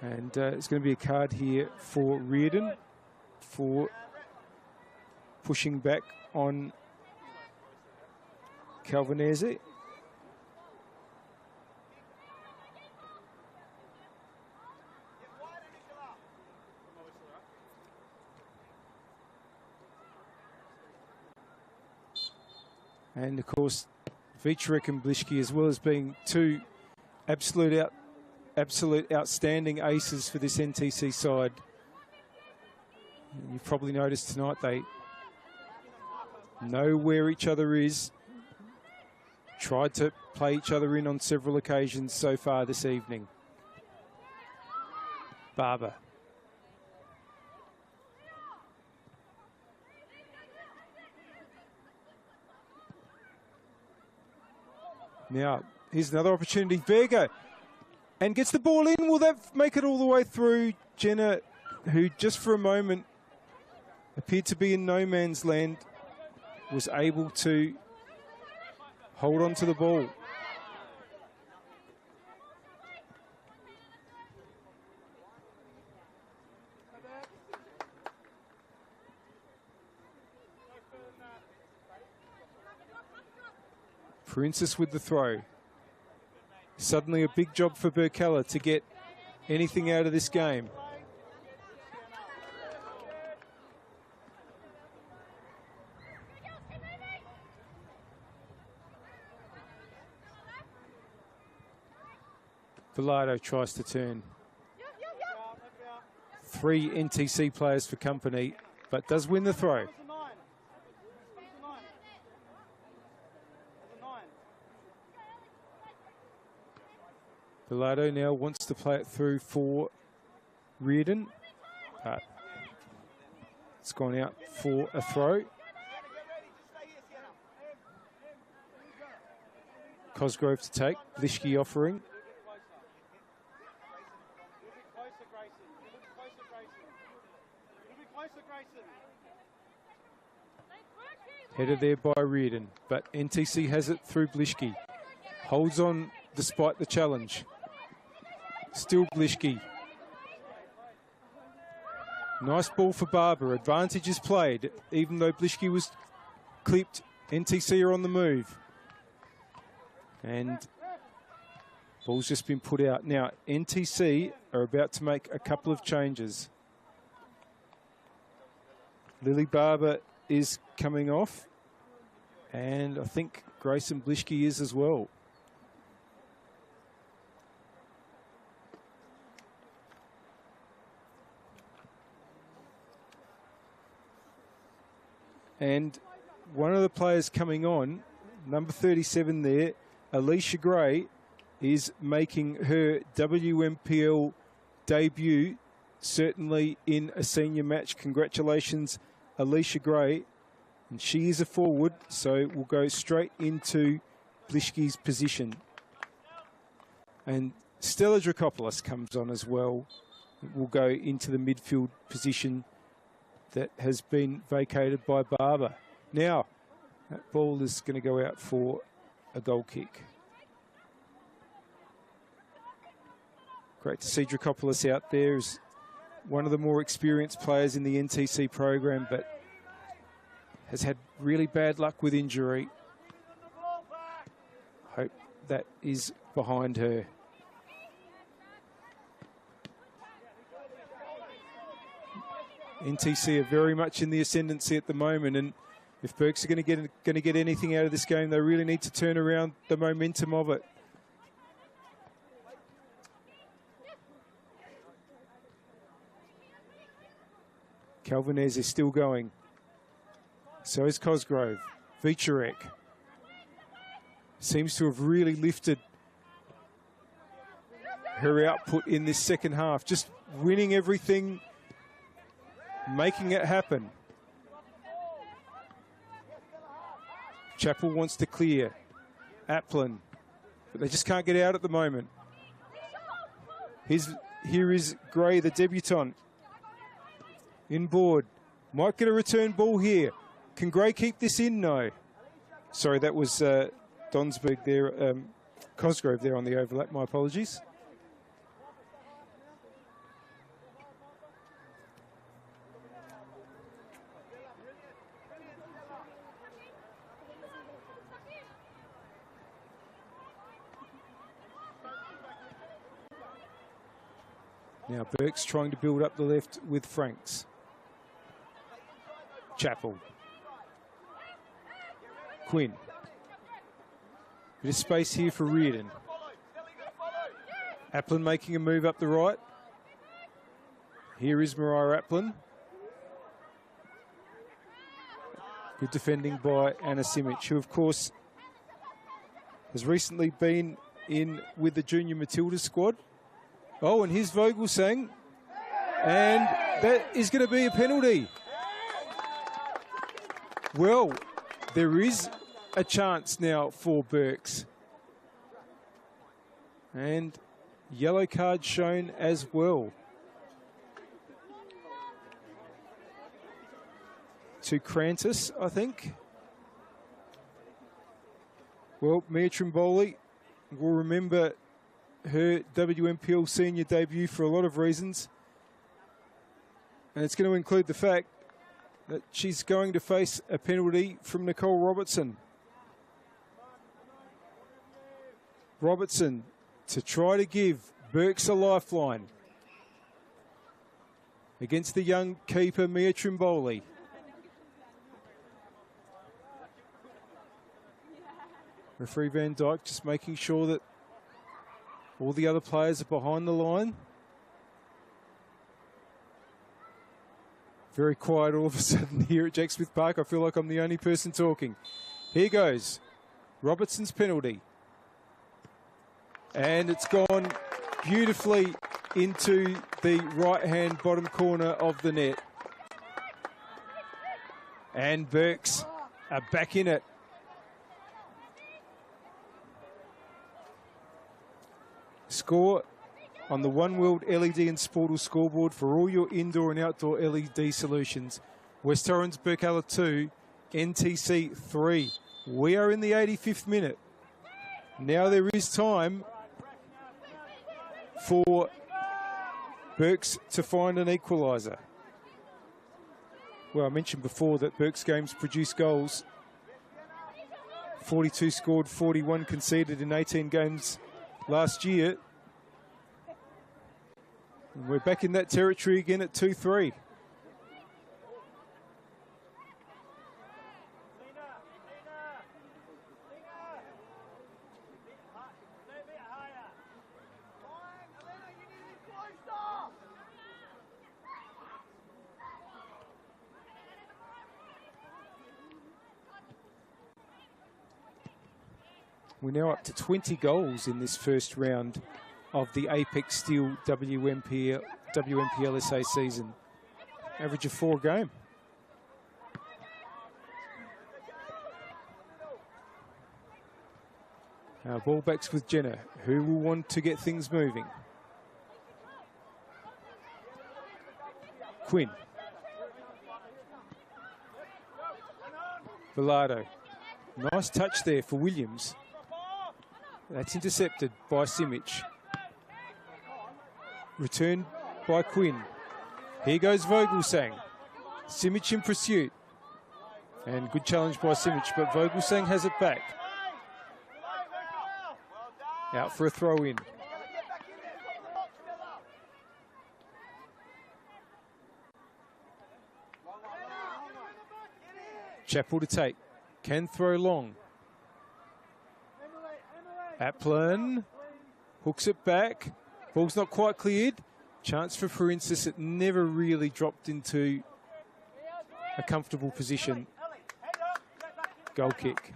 And it's going to be a card here for Reardon for pushing back on Calvinese. And of course, Vichurek and Blischke, as well as being two absolute outstanding aces for this NTC side. You've probably noticed tonight they know where each other is. Tried to play each other in on several occasions so far this evening. Barber. Now, here's another opportunity. Vega. And gets the ball in. Will that make it all the way through? Jenna, who just for a moment appeared to be in no man's land, was able to hold on to the ball. Princess with the throw. Suddenly a big job for Birkalla to get anything out of this game. Villardo tries to turn. 3 NTC players for company, but does win the throw. Villardo now wants to play it through for Reardon, but it's gone out for a throw. Cosgrove to take, Blischke offering. Headed there by Reardon, but NTC has it through Blischke. Holds on despite the challenge. Still Blischke. Nice ball for Barber. Advantage is played, even though Blischke was clipped. NTC are on the move. And ball's just been put out. Now, NTC are about to make a couple of changes. Lily Barber is coming off, and I think Grayson Blischke is as well. And one of the players coming on, number 37 there, Alicia Gray, is making her WMPL debut, certainly in a senior match. Congratulations, Alicia Gray. And she is a forward, so we'll go straight into Blischke's position. And Stella Dracopoulos comes on as well. We'll go into the midfield position that has been vacated by Barber. Now, that ball is going to go out for a goal kick. Great to see Dracopoulos out there as one of the more experienced players in the NTC program, but has had really bad luck with injury. Hope that is behind her. NTC are very much in the ascendancy at the moment, and if Berks are going to get anything out of this game, they really need to turn around the momentum of it. Calvinez is still going. So is Cosgrove. Vichurek seems to have really lifted her output in this second half, just winning everything, making it happen. Chappell wants to clear. Applin, but they just can't get out at the moment. Here is Gray, the debutant. Inboard. Might get a return ball here. Can Gray keep this in? No. Sorry, that was Donsberg there, Cosgrove there on the overlap. My apologies. Now Burke's trying to build up the left with Franks. Chappell. Quinn. Bit of space here for Reardon. Applin making a move up the right. Here is Mariah Applin. Good defending by Anna Simic, who of course has recently been in with the Junior Matilda squad. Oh, and here's Vogelsang. And that is going to be a penalty. Well, there is a chance now for Birks. And yellow card shown as well. To Crantis, I think. Well, Mia Trimboli will remember her WMPL senior debut for a lot of reasons. And it's going to include the fact that she's going to face a penalty from Nicole Robertson. Robertson to try to give Birks a lifeline against the young keeper Mia Trimboli. Referee Van Dyke just making sure that all the other players are behind the line. Very quiet all of a sudden here at Jack Smith Park. I feel like I'm the only person talking. Here goes Robertson's penalty. And it's gone beautifully into the right-hand bottom corner of the net. And Birks are back in it. Score on the One World LED and Sportal scoreboard for all your indoor and outdoor LED solutions. West Torrens, Birkalla 2, NTC 3. We are in the 85th minute. Now there is time for Birks to find an equaliser. Well, I mentioned before that Birks games produce goals. 42 scored, 41 conceded in 18 games last year. And we're back in that territory again at 2-3. We're now up to 20 goals in this first round of the Apex Steel WMPLSA season. Average of 4 a game. Ball backs with Jenna, who will want to get things moving. Quinn. Velardo. Nice touch there for Williams. That's intercepted by Simic. Returned by Quinn. Here goes Vogelsang. Simic in pursuit. And good challenge by Simic, but Vogelsang has it back. Out for a throw in. Chappell to take. Can throw long. Applin hooks it back. Ball's not quite cleared. Chance for Forensis. It never really dropped into a comfortable position. Goal kick.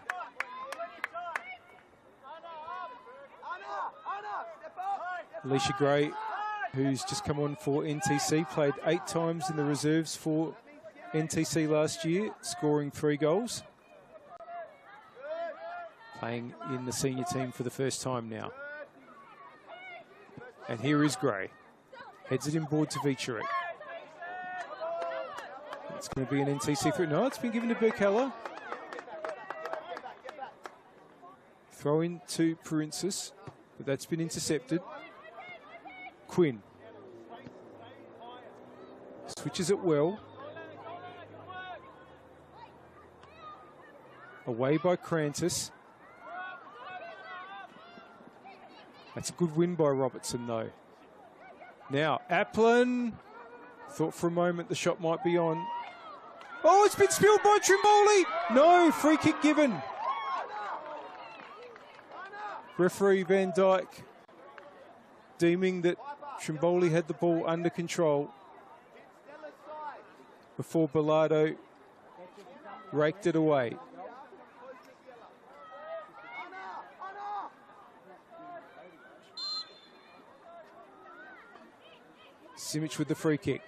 Alicia Gray, who's just come on for NTC, played 8 times in the reserves for NTC last year, scoring 3 goals. Playing in the senior team for the first time now. And here is Gray. Heads it inboard to Vicherek. It's going to be an NTC through. No, it's been given to Birkalla. Throw in to Princess, but that's been intercepted. Quinn. Switches it well. Away by Crantis. That's a good win by Robertson, though. Now, Applin. Thought for a moment the shot might be on. Oh, it's been spilled by Trimboli. No, free kick given. Referee Van Dyke deeming that Trimboli had the ball under control before Bilardo raked it away. Simic with the free kick.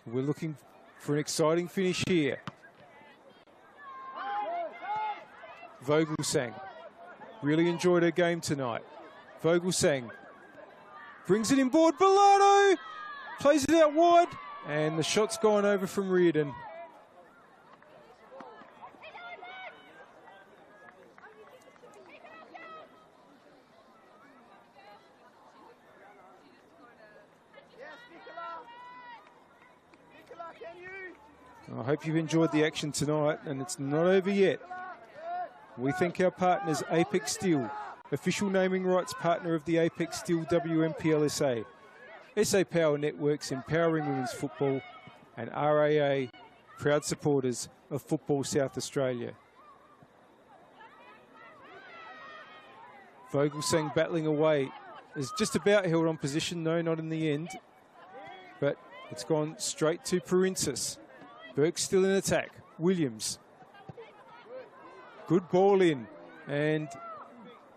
We're looking for an exciting finish here. Vogelsang really enjoyed her game tonight. Vogelsang brings it inboard. Bilardo plays it out wide, and the shot's gone over from Reardon. I hope you've enjoyed the action tonight, and it's not over yet. We thank our partners, Apex Steel, official naming rights partner of the Apex Steel WNPLSA, SA Power Networks empowering women's football, and RAA, proud supporters of Football South Australia. Vogelsang battling away, is just about held on position, no, not in the end, but it's gone straight to Perinsis. Burke still in attack. Williams. Good ball in. And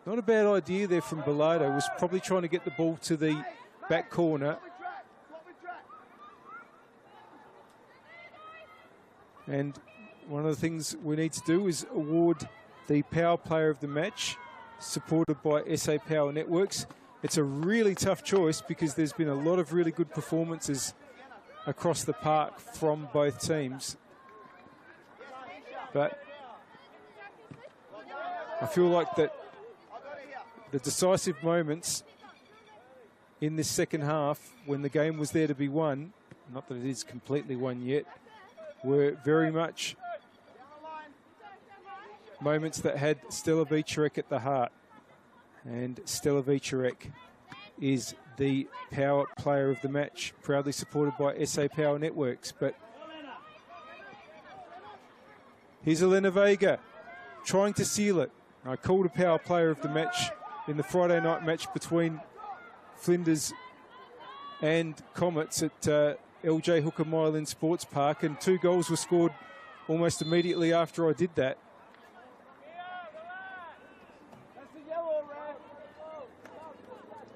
not a bad idea there from Bilardo. Was probably trying to get the ball to the back corner. And one of the things we need to do is award the Power Player of the Match, supported by SA Power Networks. It's a really tough choice because there's been a lot of really good performances across the park from both teams. But I feel like that the decisive moments in this second half, when the game was there to be won, not that it is completely won yet, were very much moments that had Stella Vicarek at the heart. And Stella Vicarek is the Power Player of the Match, proudly supported by SA Power Networks. But here's Elena Vega trying to seal it. I called a Power Player of the Match in the Friday night match between Flinders and Comets at LJ Hooker Mylan Sports Park, and 2 goals were scored almost immediately after I did that.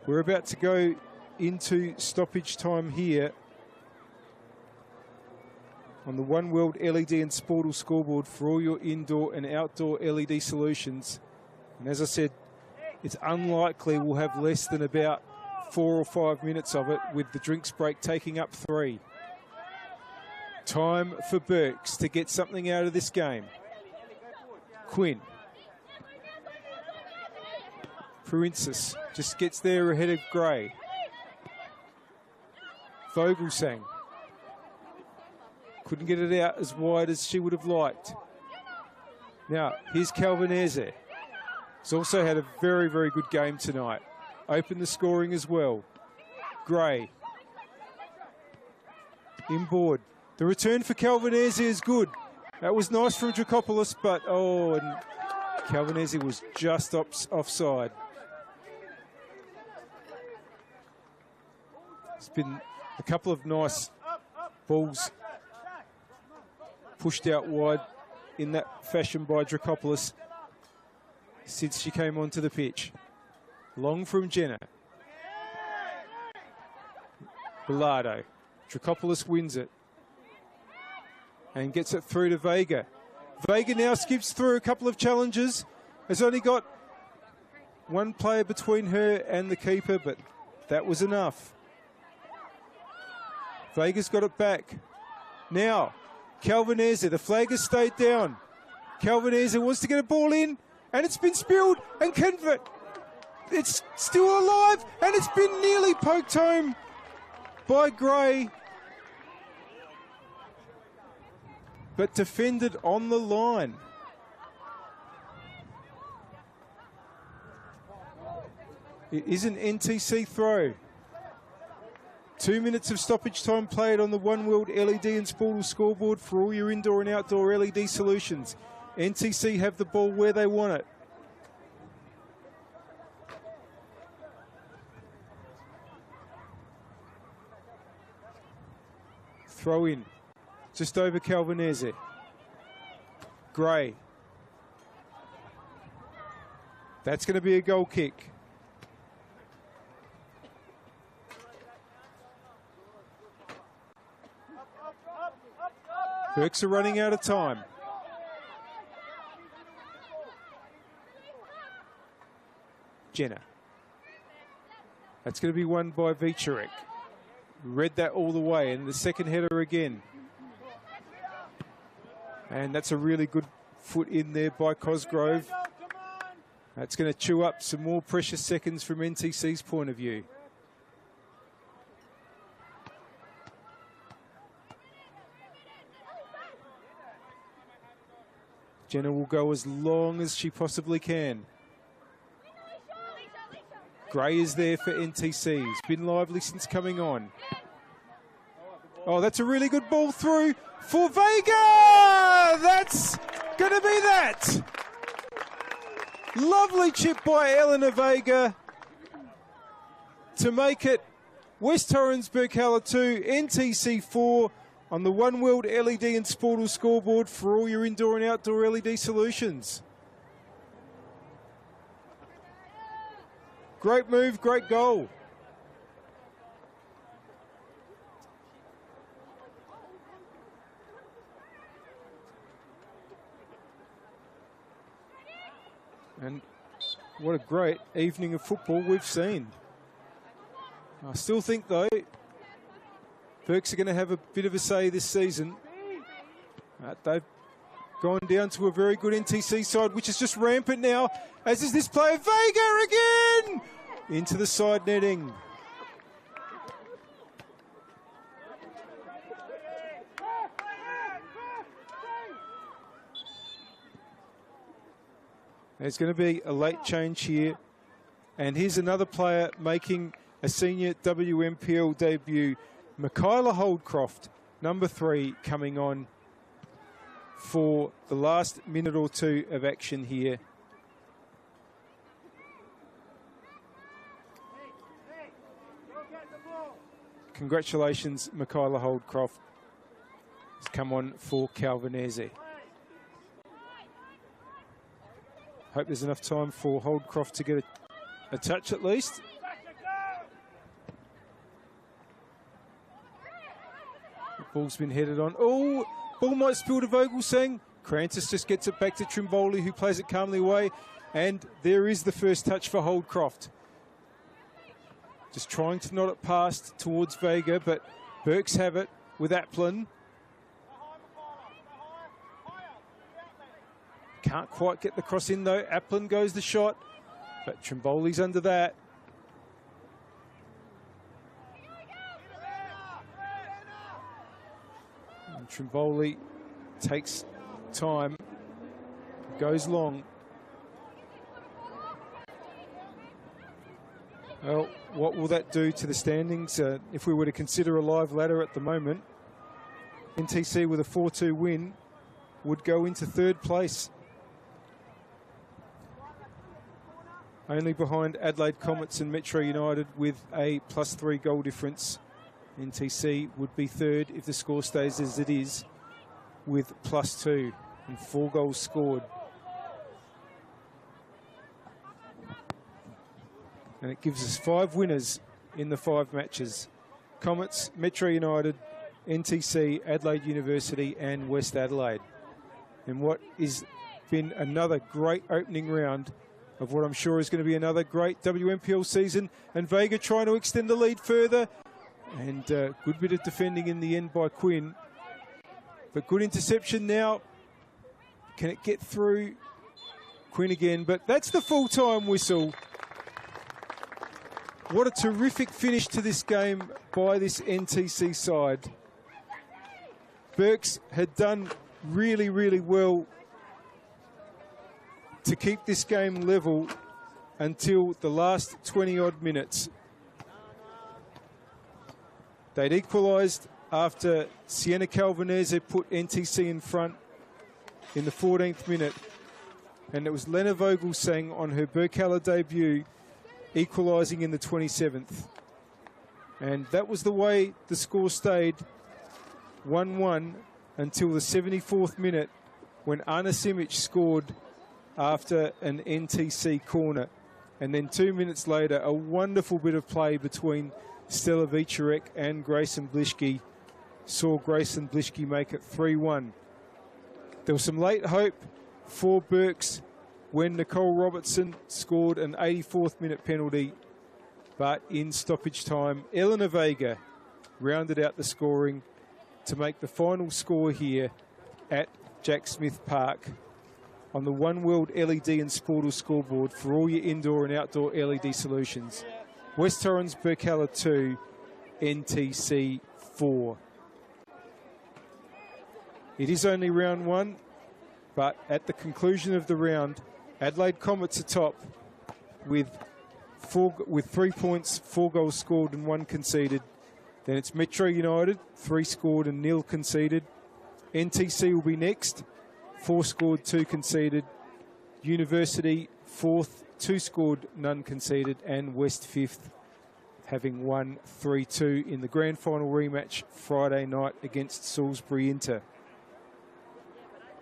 We're about to go into stoppage time here on the One World LED and Sportal scoreboard for all your indoor and outdoor LED solutions. And as I said, it's unlikely we'll have less than about 4 or 5 minutes of it, with the drinks break taking up 3. Time for Burks to get something out of this game. Quinn. Perinsis just gets there ahead of Gray. Vogelsang couldn't get it out as wide as she would have liked. Now, here's Calvinese. He's also had a very, very good game tonight. Opened the scoring as well. Gray. Inboard. The return for Calvinese is good. That was nice from Dracopoulos, but, oh, and Calvinese was just offside. It's been a couple of nice balls pushed out wide in that fashion by Dracopoulos since she came onto the pitch. Long from Jenner. Bilardo. Dracopoulos wins it and gets it through to Vega. Vega now skips through a couple of challenges. Has only got one player between her and the keeper, but that was enough. Vega's got it back. Now, Calvinese, the flag has stayed down. Calvinese wants to get a ball in, and it's been spilled, and it's still alive, and it's been nearly poked home by Gray, but defended on the line. It is an NTC throw. 2 minutes of stoppage time played on the One World LED and Sportal scoreboard for all your indoor and outdoor LED solutions. NTC have the ball where they want it. Throw in. Just over Calvinese. Gray. That's going to be a goal kick. Birks are running out of time. Jenner. That's going to be won by Vicharek. Read that all the way, and the second header again. And that's a really good foot in there by Cosgrove. That's going to chew up some more precious seconds from NTC's point of view. Jenner will go as long as she possibly can. Gray is there for NTC. He's been lively since coming on. Oh, that's a really good ball through for Vega! That's going to be that! Lovely chip by Eleanor Vega to make it West Torrens Birkalla 2, NTC 4 on the One World LED and Sportal scoreboard for all your indoor and outdoor LED solutions. Great move, great goal. And what a great evening of football we've seen. I still think, though, Birks are going to have a bit of a say this season. They've gone down to a very good NTC side, which is just rampant now, as is this player, Vega again! Into the side netting. There's going to be a late change here. And here's another player making a senior WMPL debut. Michaela Holdcroft, number 3, coming on for the last minute or two of action here. Congratulations, Michaela Holdcroft. Has come on for Calvinese. Hope there's enough time for Holdcroft to get a touch at least. The ball's been headed on. Oh, ball might spill to Vogelsang. Krantis just gets it back to Trimboli, who plays it calmly away. And there is the first touch for Holdcroft. Just trying to nod it past towards Vega, but Birks have it with Applin. Can't quite get the cross in though. Applin goes the shot, but Trimboli's under that. And Trimboli takes time, goes long. Well, what will that do to the standings? If we were to consider a live ladder at the moment, NTC with a 4-2 win would go into 3rd place. Only behind Adelaide Comets and Metro United with a +3 goal difference. NTC would be 3rd if the score stays as it is, with +2 and 4 goals scored. And it gives us 5 winners in the 5 matches. Comets, Metro United, NTC, Adelaide University and West Adelaide. And what has been another great opening round of what I'm sure is going to be another great WMPL season. And Vega trying to extend the lead further. And good bit of defending in the end by Quinn. But good interception now. Can it get through? Quinn again, but that's the full-time whistle. What a terrific finish to this game by this NTC side. Birks had done really, really well to keep this game level until the last 20-odd minutes. They'd equalised after Sienna Calvinese put NTC in front in the 14th minute. And it was Lena Vogelsang on her Birkalla debut equalising in the 27th. And that was the way the score stayed 1-1 until the 74th minute when Ana Simic scored after an NTC corner. And then 2 minutes later, a wonderful bit of play between Stella Vicharek and Grayson Blischke saw Grayson Blischke make it 3-1. There was some late hope for Berks when Nicole Robertson scored an 84th minute penalty, but in stoppage time, Eleanor Vega rounded out the scoring to make the final score here at Jack Smith Park on the One World LED and Sportal scoreboard for all your indoor and outdoor LED solutions. West Torrens Birkalla 2, NTC 4. It is only round one, but at the conclusion of the round, Adelaide Comets are top with 3 points, 4 goals scored and 1 conceded. Then it's Metro United, 3 scored and 0 conceded. NTC will be next, 4 scored, 2 conceded. University 4th, 2 scored, none conceded. And West 5th, having won 3-2 in the grand final rematch Friday night against Salisbury Inter.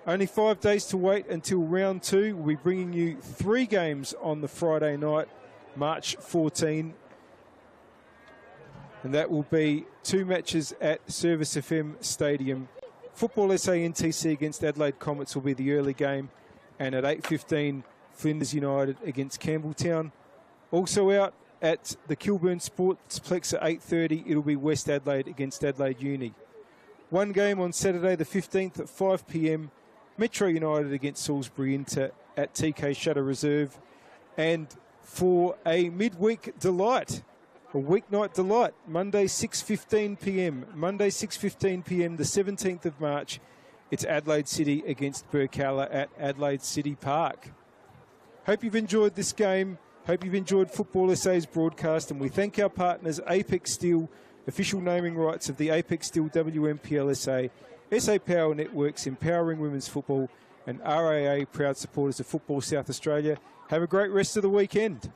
Only 5 days to wait until round 2. We'll be bringing you 3 games on the Friday night, March 14. And that will be 2 matches at Service FM Stadium. Football SA NTC against Adelaide Comets will be the early game. And at 8:15, Flinders United against Campbelltown. Also out at the Kilburn Sportsplex at 8:30, it'll be West Adelaide against Adelaide Uni. 1 game on Saturday the 15th at 5 p.m. Metro United against Salisbury Inter at TK Shutter Reserve. And for a midweek delight, a weeknight delight, Monday 6:15 p.m. Monday 6:15 p.m. the 17th of March, it's Adelaide City against Birkalla at Adelaide City Park. Hope you've enjoyed this game. Hope you've enjoyed Football SA's broadcast, and we thank our partners Apex Steel, official naming rights of the Apex Steel WNPLSA, SA Power Networks empowering women's football, and RAA, proud supporters of Football South Australia. Have a great rest of the weekend.